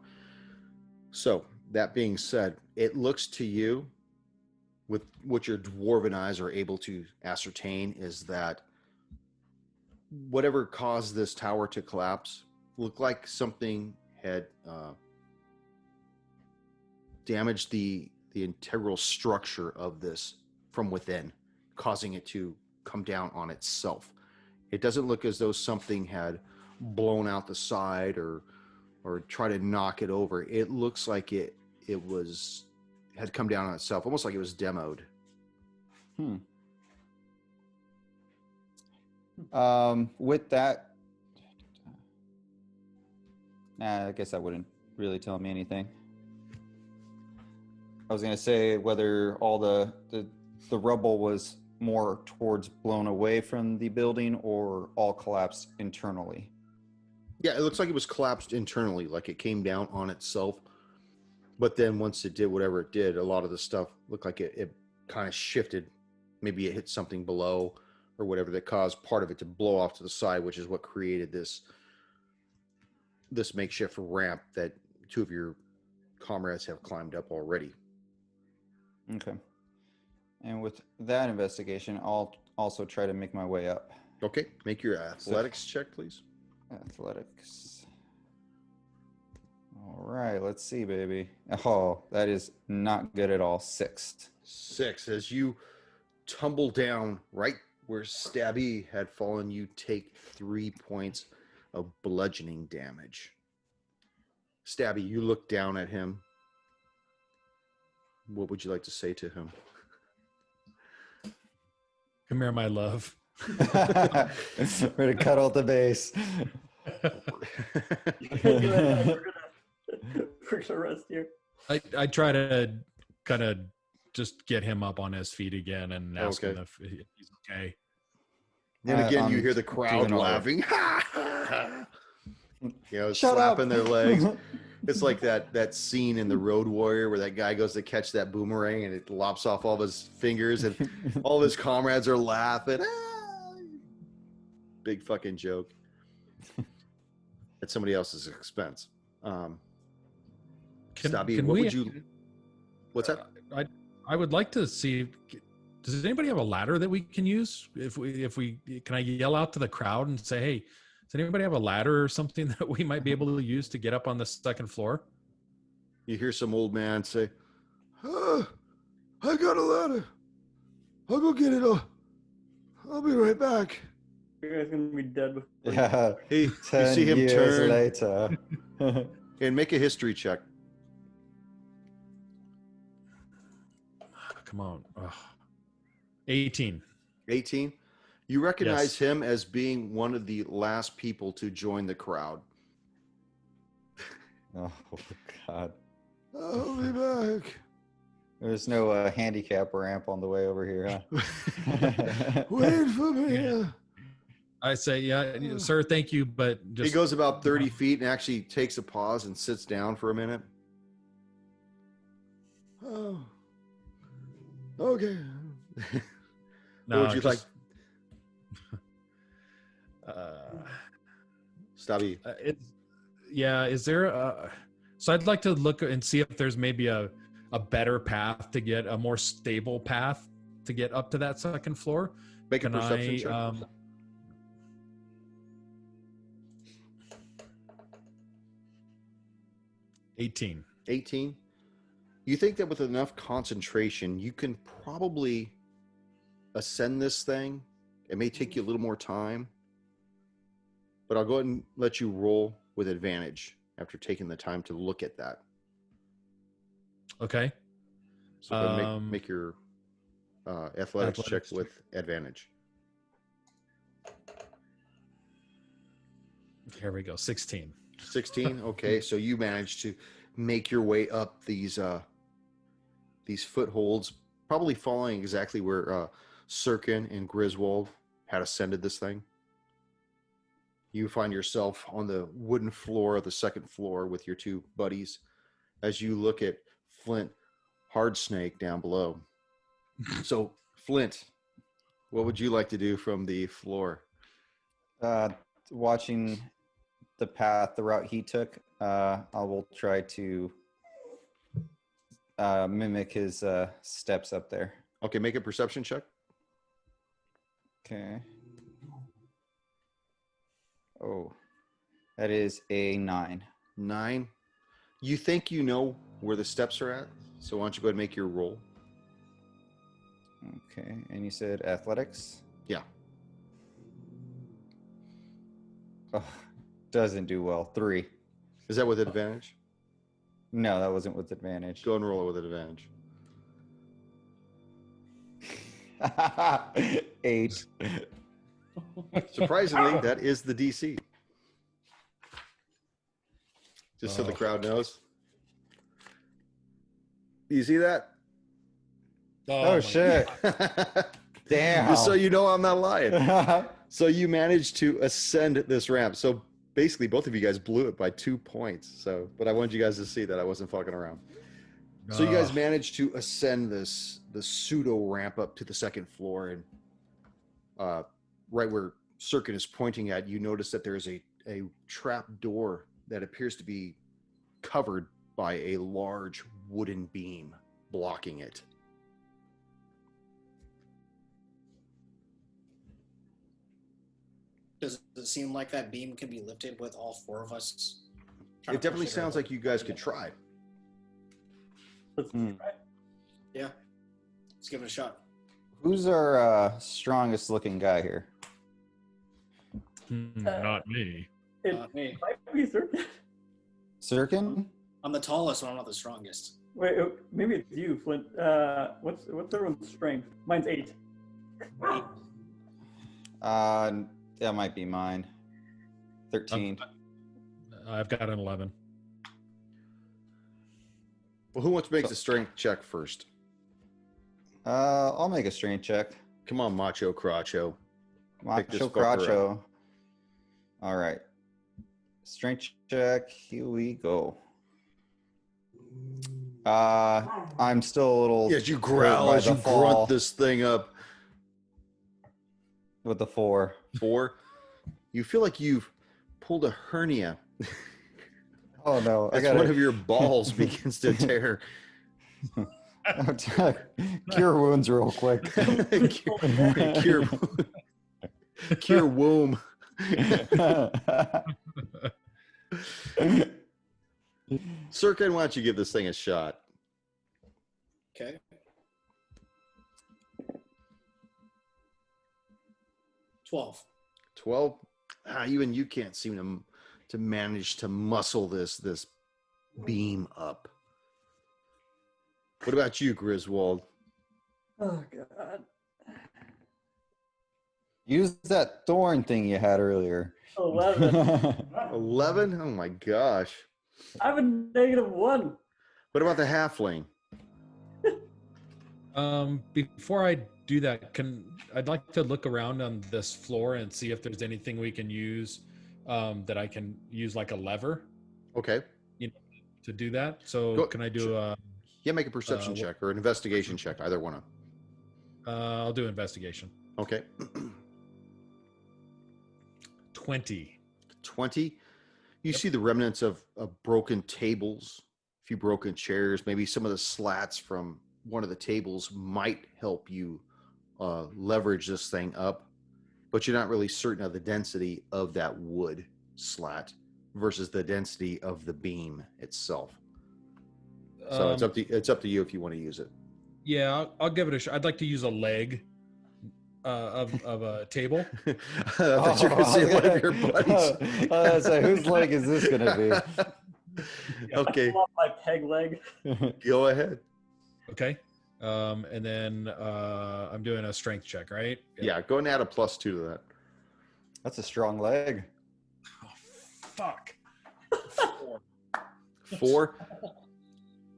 So That being said, it looks to you, with what your dwarven eyes are able to ascertain, is that whatever caused this tower to collapse looked like something had damaged the integral structure of this from within, causing it to come down on itself. It doesn't look as though something had blown out the side or try to knock it over. It looks like it had come down on itself, almost like it was demoed. With that, I guess that wouldn't really tell me anything. I was gonna say whether all the rubble was more towards blown away from the building or all collapsed internally. Yeah, it looks like it was collapsed internally, like it came down on itself. But then once it did whatever it did, a lot of the stuff looked like it kind of shifted. Maybe it hit something below or whatever that caused part of it to blow off to the side, which is what created this makeshift ramp that two of your comrades have climbed up already. Okay. And with that investigation, I'll also try to make my way up. Okay, make your athletics check, please. Athletics. All right, let's see, baby. Oh, that is not good at all. 6. 6. As you tumble down right where Stabby had fallen, you take 3 points of bludgeoning damage. Stabby, you look down at him. What would you like to say to him? Come here, my love. We're gonna cut out the base. We're gonna rest here. I try to kind of just get him up on his feet again and ask him if he's okay. And again, you I'm hear the crowd doing all laughing. Shut Slapping up. their legs. It's like that scene in The Road Warrior where that guy goes to catch that boomerang and it lops off all of his fingers and all of his comrades are laughing. Big fucking joke. At somebody else's expense. Stabby, what would you... What's that? I would like to see... Does anybody have a ladder that we can use? If we can I yell out to the crowd and say, hey, does anybody have a ladder or something that we might be able to use to get up on the second floor? You hear some old man say, I got a ladder. I'll go get it. I'll be right back. You guys gonna be dead before. Yeah. Hey, you 10 see him years turn later. and make a history check. Come on. Ugh. 18. 18. You recognize Yes. him as being one of the last people to join the crowd. Oh God. I'll be back. There's no handicap ramp on the way over here, huh? Wait for me. I say, yeah, sir, thank you, but He just goes about 30 feet and actually takes a pause and sits down for a minute. Oh. Okay. no, What would you just, Stabby? Is there so I'd like to look and see if there's maybe a better path to get a more stable path to get up to that second floor. Make a Can perception check. 18. 18. You think that with enough concentration, you can probably ascend this thing. It may take you a little more time, but I'll go ahead and let you roll with advantage after taking the time to look at that. Okay. So go ahead and make your athletics check Athletics with advantage. Here we go. 16. 16. Okay, so you managed to make your way up these footholds, probably following exactly where Sirkin and Griswold had ascended this thing. You find yourself on the wooden floor of the second floor with your two buddies as you look at Flint Hardsnake down below. So, Flint, what would you like to do from the floor? Watching the route he took, I will try to mimic his steps up there. Okay, make a perception check. Okay. Oh, that is a 9. 9. You think you know where the steps are at, so why don't you go ahead and make your roll? Okay, and you said athletics? Yeah. Oh, doesn't do well. 3. Is that with advantage? No, that wasn't with advantage. Go and roll it with advantage. 8. Surprisingly, that is the DC. Just so the Oh. crowd knows. You see that? Oh, my shit. God. Damn. Just so you know I'm not lying. So you managed to ascend this ramp. So basically both of you guys blew it by 2 points. So, but I wanted you guys to see that I wasn't fucking around. So you guys Ugh. managed to ascend the pseudo ramp up to the second floor, and right where Sirkin is pointing at, you notice that there is a trap door that appears to be covered by a large wooden beam blocking it. Does it seem like that beam can be lifted with all 4 of us? It definitely sounds like you guys could try. Let's Hmm. try. Yeah. Let's give it a shot. Who's our strongest looking guy here? Not me. It Me. might be certain. Sirkin? I'm the tallest, but I'm not the strongest. Wait, maybe it's you, Flint. What's everyone's strength? Mine's 8. That might be mine. 13. I've got an 11. Well, who wants to make the strength check first? I'll make a strength check. Come on, Macho Cracho. Pick this Macho fucker Cracho. All right. Strength check. Here we go. I'm still a little. Yes, you hurt growl by as the you fall grunt this thing up. with the 4. 4. You feel like you've pulled a hernia. Oh no! I As got one of your balls begins to tear. cure wounds real quick. cure, cure womb. Sirkin, why don't you give this thing a shot? Okay. $12. 12. Even you can't seem to manage to muscle this beam up. What about you, Griswold? Oh god. Use that thorn thing you had earlier. 11. 11? Oh my gosh. I have a -1. What about the halfling? Before I do that, I'd like to look around on this floor and see if there's anything we can use that I can use like a lever Okay. to do that. So Go- can I do a? Yeah, make a perception check or an investigation check. Either one. I'll do investigation. Okay. 20. 20. You see the remnants of broken tables, a few broken chairs, maybe some of the slats from one of the tables might help you leverage this thing up, but you're not really certain of the density of that wood slat versus the density of the beam itself. So it's up to you if you want to use it. Yeah, I'll give it a shot. I'd like to use a leg of a table. I thought you were going to say one of your buddies. So whose leg is this going to be? Okay, Pull off my peg leg. go ahead. Okay. And then I'm doing a strength check, right? Yeah, go and add a +2 to that. That's a strong leg. Oh, fuck. 4.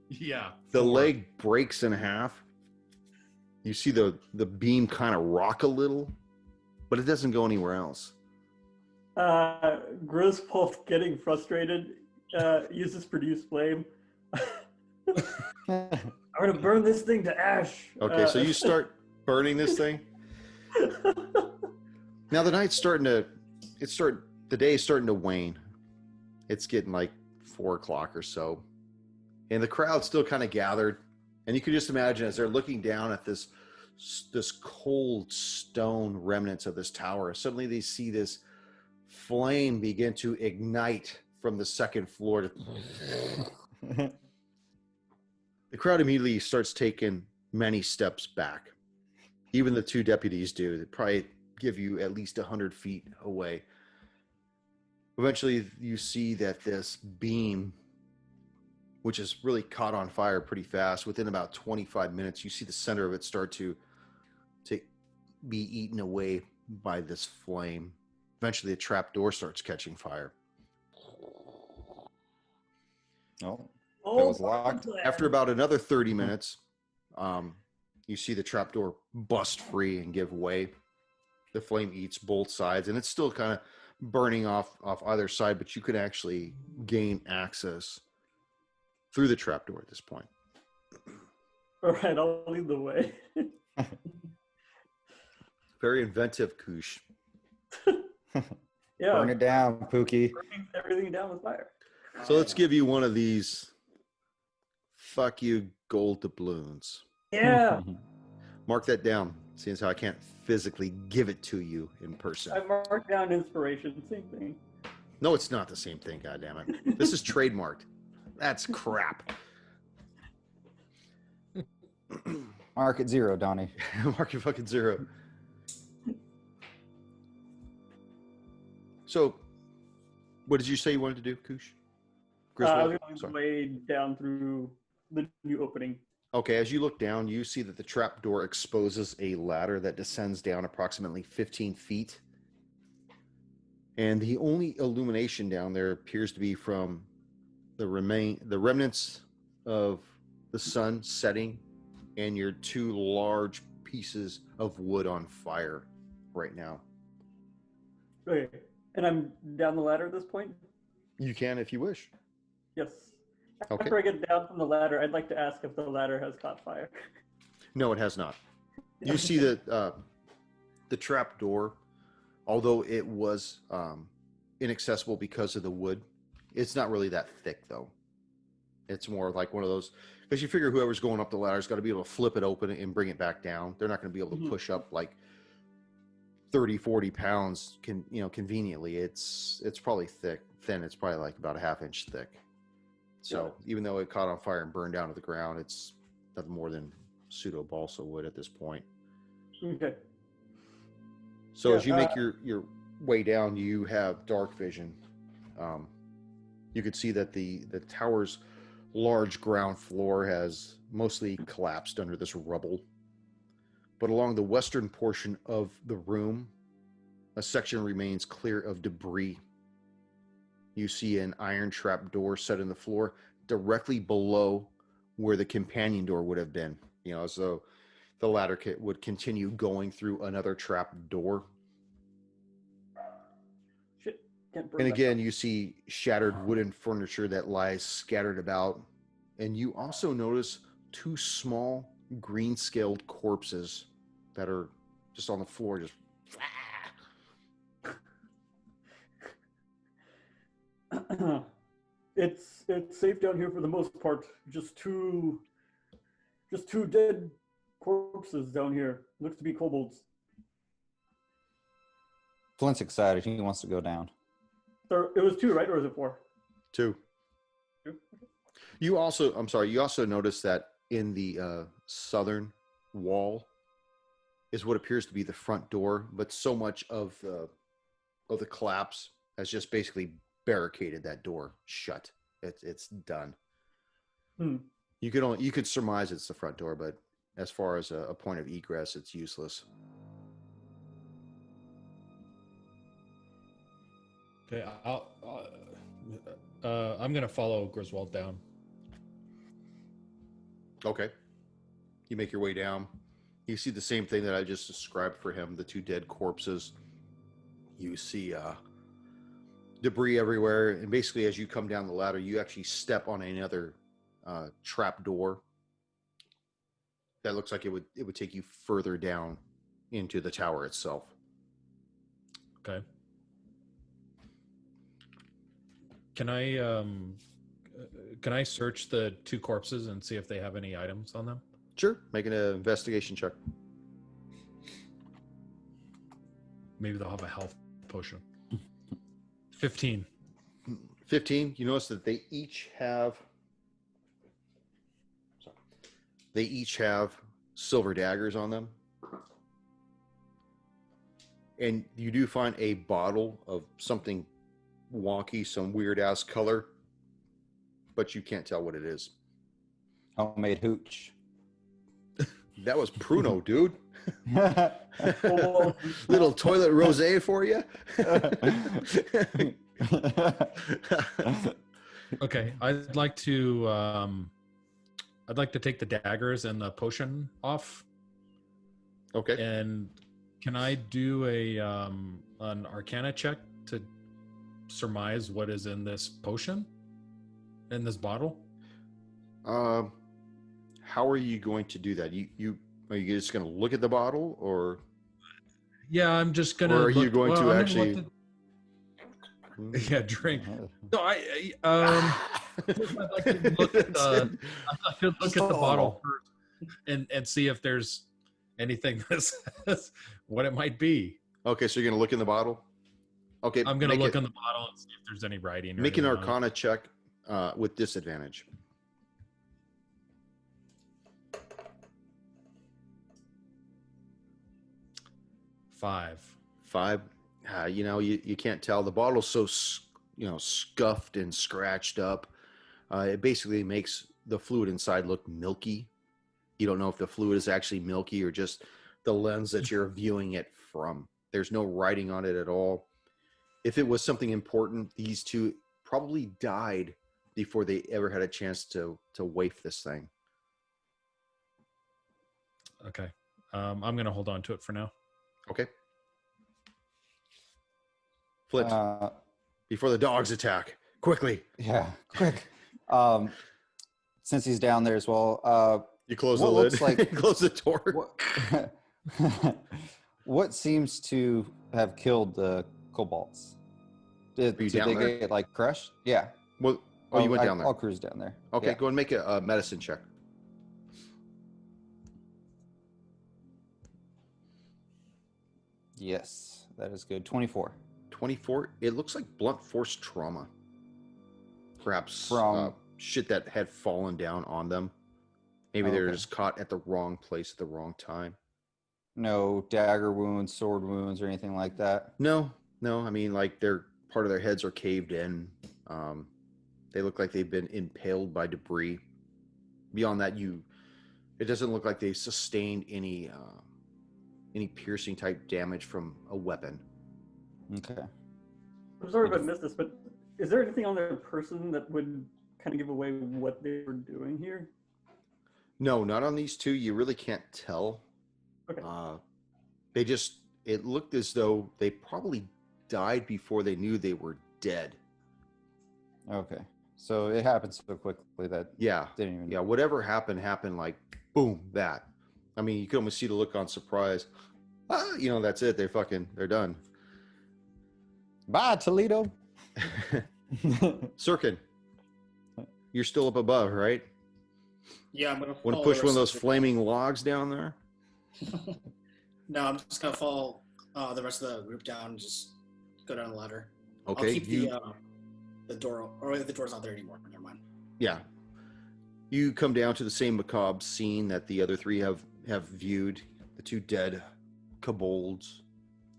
Yeah. The 4. leg breaks in half. You see the beam kind of rock a little, but it doesn't go anywhere else. Griswold, getting frustrated, uses produce flame. I'm gonna burn this thing to ash. Okay, so you start burning this thing. Now the night's the day is starting to wane. It's getting like 4 o'clock or so. And the crowd's still kind of gathered And you can just imagine as they're looking down at this cold stone remnants of this tower, suddenly they see this flame begin to ignite from the second floor. The crowd immediately starts taking many steps back. Even the two deputies do. They probably give you at least 100 feet away. Eventually, you see that this beam, which is really caught on fire pretty fast, within about 25 minutes, you see the center of it start to be eaten away by this flame. Eventually, the trap door starts catching fire. Oh, Oh, was locked. After about another 30 minutes, you see the trapdoor bust free and give way. The flame eats both sides, and it's still kind of burning off either side, but you can actually gain access through the trapdoor at this point. All right, I'll lead the way. Very inventive, Koosh. Yeah, burn it down, Pookie. burning everything down with fire. So let's give you one of these fuck you gold doubloons. Yeah, Mark that down, seeing as how I can't physically give it to you in person. I marked down inspiration. Same thing. No, it's not the same thing, goddammit. This is trademarked. That's crap. Mark at 0, Donnie. Mark your fucking 0. So, what did you say you wanted to do, Koosh? I was Griswold? going Sorry. way down through the new opening. Okay, as you look down, you see that the trap door exposes a ladder that descends down approximately 15 feet. And the only illumination down there appears to be from the remnants of the sun setting and your two large pieces of wood on fire right now. Okay, and I'm down the ladder at this point? You can if you wish. Yes. Okay. After I get down from the ladder, I'd like to ask if the ladder has caught fire. No, it has not. You see that the trap door, although it was inaccessible because of the wood, it's not really that thick, though. It's more like one of those, because you figure whoever's going up the ladder has got to be able to flip it open and bring it back down. They're not going to be able to push up like 30, 40 pounds conveniently. It's probably thin. It's probably like about a half-inch thick. So even though it caught on fire and burned down to the ground, it's nothing more than pseudo balsa wood at this point. Okay. So Yeah, as you make your way down, you have dark vision. You could see that the tower's large ground floor has mostly collapsed under this rubble. But along the western portion of the room, a section remains clear of debris. You see an iron trap door set in the floor directly below where the companion door would have been, as though the ladder would continue going through another trap door. Shit. Can't burn And that again, you see shattered wooden furniture that lies scattered about. And you also notice two small green-scaled corpses that are just on the floor, just It's safe down here for the most part. Just two dead corpses down here. Looks to be kobolds. Flint's excited. He wants to go down. So it was 2, right? Or was it 4? 2. 2? You also notice that in the southern wall is what appears to be the front door, but so much of the collapse has just basically barricaded that door shut. It's done. You could surmise it's the front door, but as far as a point of egress, it's useless. Okay, I'm gonna follow Griswold down. Okay. You make your way down. You see the same thing that I just described for him, the two dead corpses. You see debris everywhere, and basically as you come down the ladder, you actually step on another trap door that looks like it would take you further down into the tower itself. Okay. Can I Can I search the two corpses and see if they have any items on them? Sure. Make an investigation check. Maybe they'll have a health potion. 15. 15. You notice that they each have. They each have silver daggers on them. And you do find a bottle of something wonky, some weird ass color, but you can't tell what it is. Homemade hooch. That was Pruno, dude. Oh, Little toilet rosé for you. Okay, I'd like to take the daggers and the potion off. Okay. And can I do an Arcana check to surmise what is in this potion, in this bottle? How are you going to do that? You are you just going to look at the bottle, or Yeah, I'm just gonna. or are you going to I'm actually? gonna yeah, drink. No, I'd like to look at the. I'd like to look at the bottle first and see if there's anything that says what it might be. Okay, so you're going to look in the bottle. Okay, I'm gonna look it, in the bottle and see if there's any writing. Or make an anything on it. Arcana check with disadvantage. 5. 5. You know, you can't tell. The bottle's so scuffed and scratched up. It basically makes the fluid inside look milky. You don't know if the fluid is actually milky or just the lens that you're viewing it from. There's no writing on it at all. If it was something important, these two probably died before they ever had a chance to waif this thing. Okay. I'm gonna hold on to it for now. Okay. Flint, before the dogs attack, quickly. Yeah, quick. Since he's down there as well, You close What the lid. looks like- Close the door. what seems to have killed the kobolds? Did Are you did down they there? get like crushed? Yeah. Well, oh, you went down there. I'll cruise down there. Okay, Yeah. go and make a medicine check. Yes, that is good. 24. 24. It looks like blunt force trauma. Perhaps From- shit that had fallen down on them. Maybe they're Okay. just caught at the wrong place at the wrong time. No dagger wounds, sword wounds, or anything like that. No. I mean, like part of their heads are caved in. They look like they've been impaled by debris. Beyond that, it doesn't look like they sustained any piercing type damage from a weapon. Okay. I'm sorry if I missed this, but is there anything on their person that would kind of give away what they were doing here? No, not on these two. You really can't tell. Okay. It looked as though they probably died before they knew they were dead. Okay. So it happened so quickly that Yeah. didn't even. Yeah. Whatever happened like boom, that. I mean, you could almost see the look on surprise. That's it. They're done. Bye, Toledo. Sirkin, you're still up above, right? Yeah, I'm gonna. Want to follow push the one of rest those the flaming logs down there? group. No, I'm just gonna follow the rest of the group down and just go down the ladder. Okay. I'll keep the door, or the door's not there anymore. Never mind. Yeah. You come down to the same macabre scene that the other three have viewed. The two dead kobolds,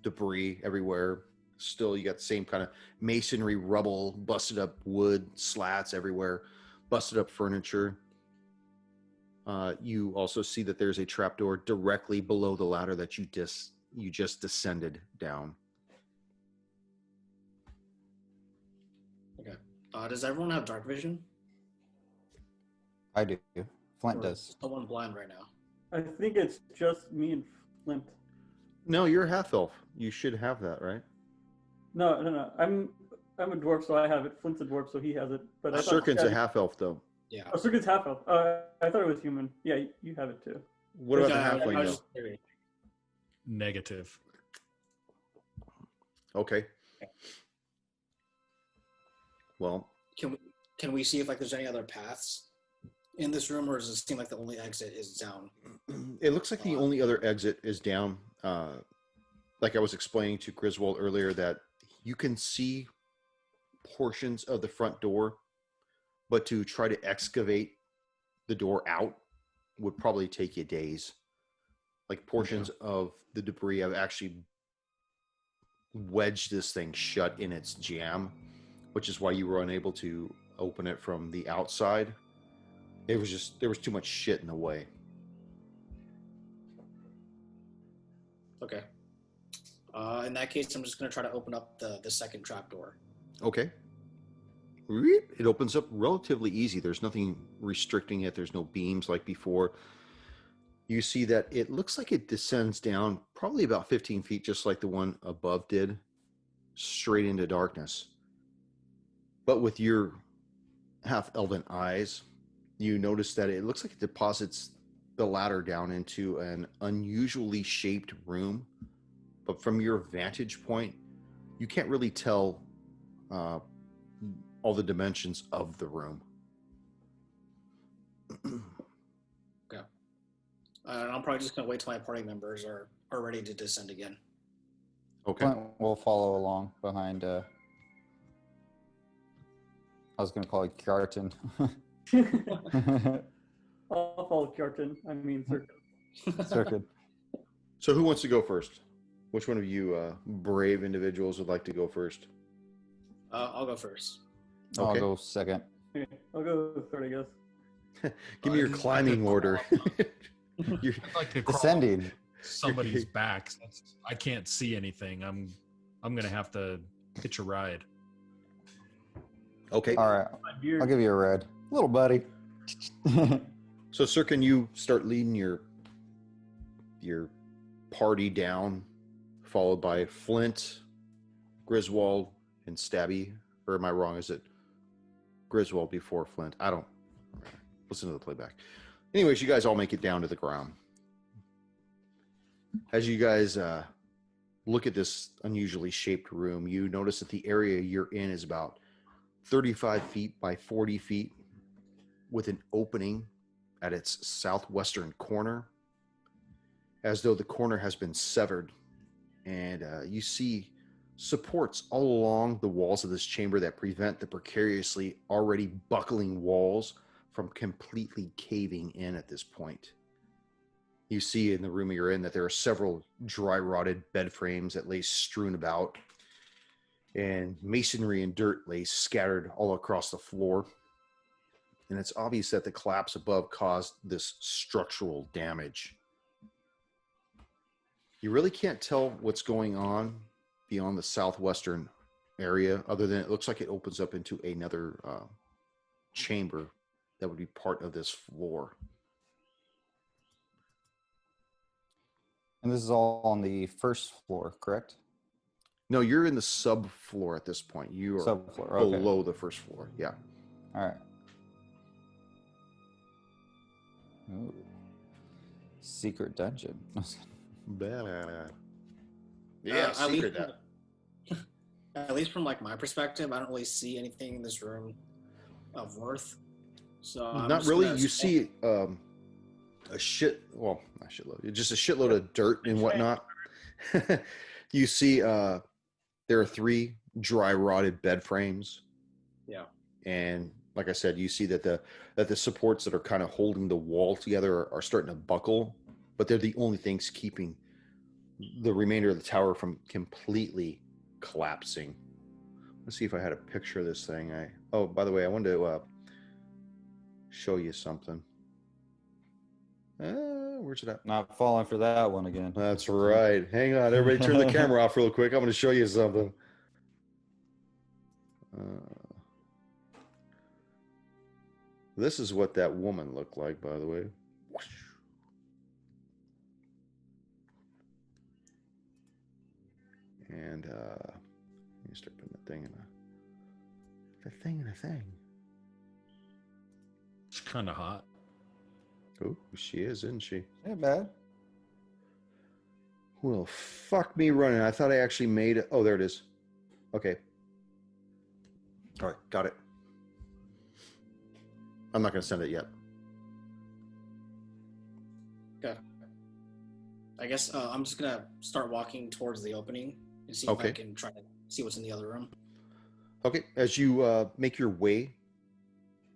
debris everywhere. Still, you got the same kind of masonry rubble, busted up wood, slats everywhere, busted up furniture. You also see that there's a trapdoor directly below the ladder that you just descended down. Okay. Does everyone have dark vision? I do. Flint Or does. is someone blind right now? I think it's just me and Flint. No, you're a half elf. You should have that, right? No. I'm a dwarf, so I have it. Flint's a dwarf, so he has it. But I thought Sirkin's a half elf, though. Yeah. Oh, Sirkin's half elf. I thought it was human. Yeah, you have it too. What about the Yeah, I halfling, was though? just curious. Negative. Okay. Well, Can we? can we see if like there's any other paths in this room, or does it seem like the only exit is down? It looks like the only other exit is down. Like I was explaining to Griswold earlier, that you can see portions of the front door, but to try to excavate the door out would probably take you days. Like portions of the debris have actually wedged this thing shut in its jam, which is why you were unable to open it from the outside. It was just, there was too much shit in the way. Okay. In that case, I'm just going to try to open up the second trapdoor. Okay. It opens up relatively easy. There's nothing restricting it. There's no beams like before. You see that it looks like it descends down probably about 15 feet, just like the one above did, straight into darkness. But with your half-elven eyes, you notice that it looks like it deposits the ladder down into an unusually shaped room. But from your vantage point, you can't really tell all the dimensions of the room. Okay. And I'm probably just going to wait till my party members are ready to descend again. Okay. Clint will follow along behind. I was going to call it Carton. I'll follow Kjartan. I mean, Circle. Circuit. So who wants to go first? Which one of you brave individuals would like to go first? I'll go first. I'll Okay. go second. Okay, I'll go third, I guess. Give me your climbing order. You're- I'd like to crawl Descending. up somebody's back. I can't see anything. I'm gonna have to hitch a ride. okay. All right. I'll give you a red. Little buddy. So, sir, can you start leading your party down, followed by Flint, Griswold, and Stabby? Or am I wrong? Is it Griswold before Flint? I don't listen to the playback. Anyways, you guys all make it down to the ground. As you guys look at this unusually shaped room, you notice that the area you're in is about 35 feet by 40 feet with an opening at its southwestern corner, as though the corner has been severed. And you see supports all along the walls of this chamber that prevent the precariously already buckling walls from completely caving in at this point. You see in the room you're in that there are several dry rotted bed frames that lay strewn about, and masonry and dirt lay scattered all across the floor. And it's obvious that the collapse above caused this structural damage. You really can't tell what's going on beyond the southwestern area, other than it looks like it opens up into another chamber that would be part of this floor. And this is all on the first floor, correct? No, you're in the subfloor at this point. You are Subfloor. Okay. below the first floor. Yeah. All right. Ooh. Secret dungeon. Yeah, at least, secret that. at least from like my perspective, I don't really see anything in this room of worth. So I'm Not just really. gonna You stay- see not shitload, just a shitload of dirt and whatnot. You see there are 3 dry rotted bed frames. Yeah. And like I said, you see that the supports that are kind of holding the wall together are starting to buckle, but they're the only things keeping the remainder of the tower from completely collapsing. Let's see if I had a picture of this thing. Oh, by the way, I wanted to show you something. Where's it at? Not falling for that one again. That's right. Hang on, everybody, turn the camera off real quick. I'm going to show you something. This is what that woman looked like, by the way. And let me start putting the thing in a thing. It's kind of hot. Oh, she is, isn't she? Ain't bad. Well, fuck me running. I thought I actually made it. Oh, there it is. Okay. All right, got it. I'm not going to send it yet. Okay. I guess I'm just gonna start walking towards the opening and see if Okay. I can try to see what's in the other room. Okay, as you make your way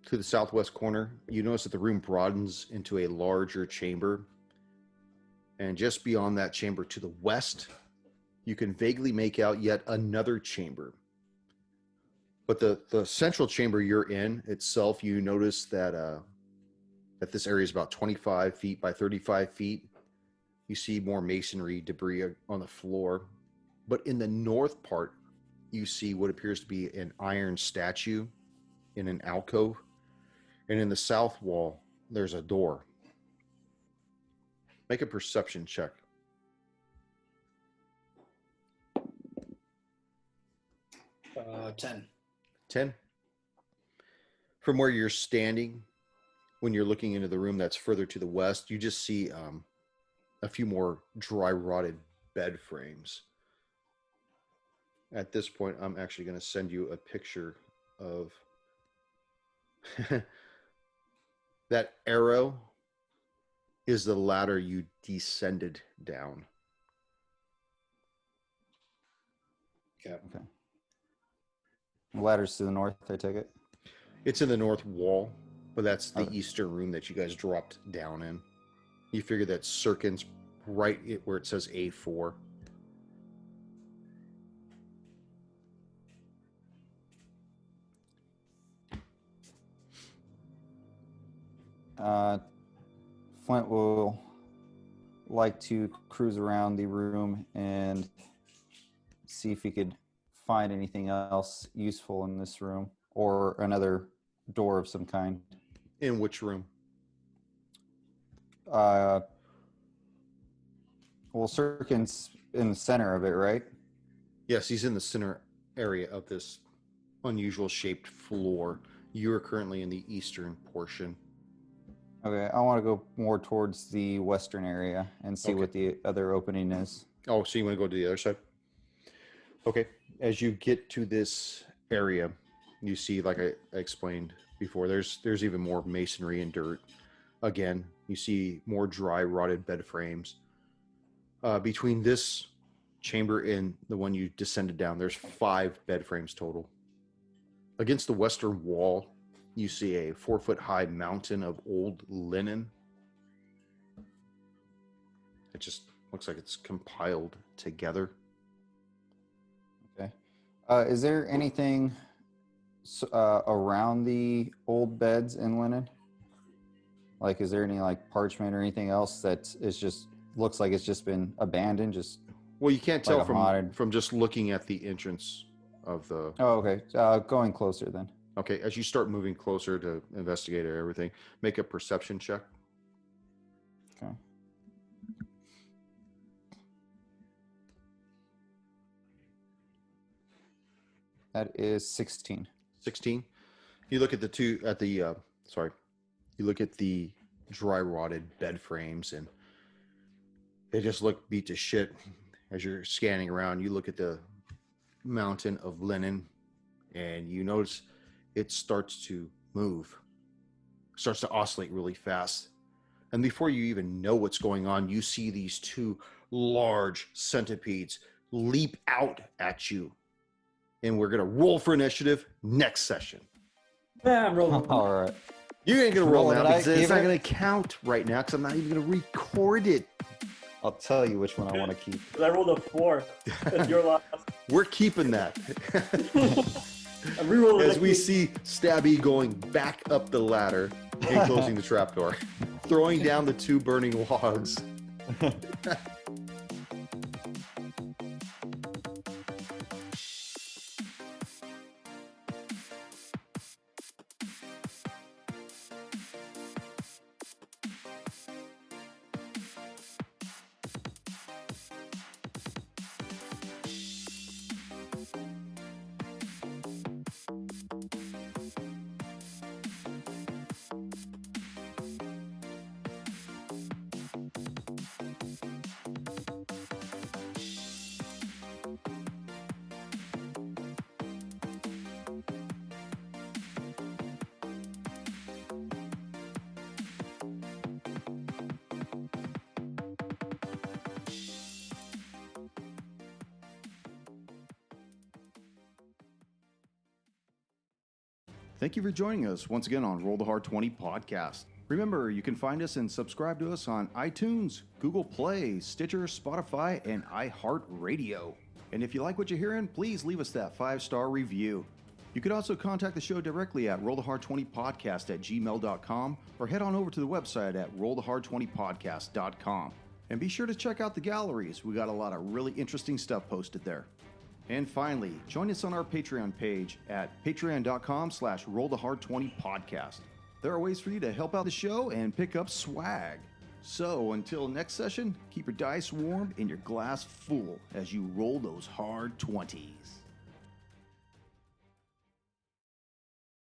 to the southwest corner, you notice that the room broadens into a larger chamber. And just beyond that chamber to the west, you can vaguely make out yet another chamber. But the central chamber you're in itself, you notice that this area is about 25 feet by 35 feet. You see more masonry debris on the floor. But in the north part, you see what appears to be an iron statue in an alcove. And in the south wall, there's a door. Make a perception check. 10. 10. From where you're standing, when you're looking into the room that's further to the west, you just see a few more dry rotted bed frames. At this point, I'm actually going to send you a picture of that arrow is the ladder you descended down. Okay. Okay. Ladders to the north, I take it. It's in the north wall, but that's the Okay. eastern room that you guys dropped down in. You figure that Sirkin's right where it says A4. Flint will like to cruise around the room and see if he could find anything else useful in this room or another door of some kind. In which room? Well, Sirkin's in the center of it, right? Yes, he's in the center area of this unusual shaped floor. You are currently in the eastern portion. Okay, I want to go more towards the western area and see Okay. what the other opening is. Oh, so you want to go to the other side? Okay. As you get to this area, you see, like I explained before, there's even more masonry and dirt. Again, you see more dry, rotted bed frames. Between this chamber and the one you descended down, there's 5 bed frames total. Against the western wall, you see a 4-foot-high mountain of old linen. It just looks like it's compiled together. Okay. Is there anything around the old beds in linen? Like, is there any like parchment or anything else that is just looks like it's just been abandoned? Just Well, you can't Like tell a modded- from just looking at the entrance of the... oh, okay. Going closer then. Okay, as you start moving closer to investigate everything, make a perception check. Okay. That is 16. 16. You look at you look at the dry rotted bed frames and they just look beat to shit. As you're scanning around, you look at the mountain of linen and you notice it starts to move, starts to oscillate really fast. And before you even know what's going on, you see these 2 large centipedes leap out at you. And we're going to roll for initiative next session. Yeah, I'm rolling. All right. You ain't going to roll Roll now it, I because it's give not it. going to count right now because I'm not even going to record it. I'll tell you which one I want to keep. I rolled a 4. That's your last. We're keeping that. I'm rerolling As that we key. see Stabby going back up the ladder and closing the trapdoor, throwing down the 2 burning logs. Thank you for joining us once again on Roll the Hard 20 podcast. Remember, you can find us and subscribe to us on iTunes, Google Play, Stitcher, Spotify, and iHeart Radio. And if you like what you're hearing, please leave us that 5-star review. You could also contact the show directly at rollthehard20podcast@gmail.com or head on over to the website at rollthehard20podcast.com. And be sure to check out the galleries. We got a lot of really interesting stuff posted there. And finally, join us on our Patreon page at patreon.com/rollthehard20podcast. There are ways for you to help out the show and pick up swag. So until next session, keep your dice warm and your glass full as you roll those hard 20s.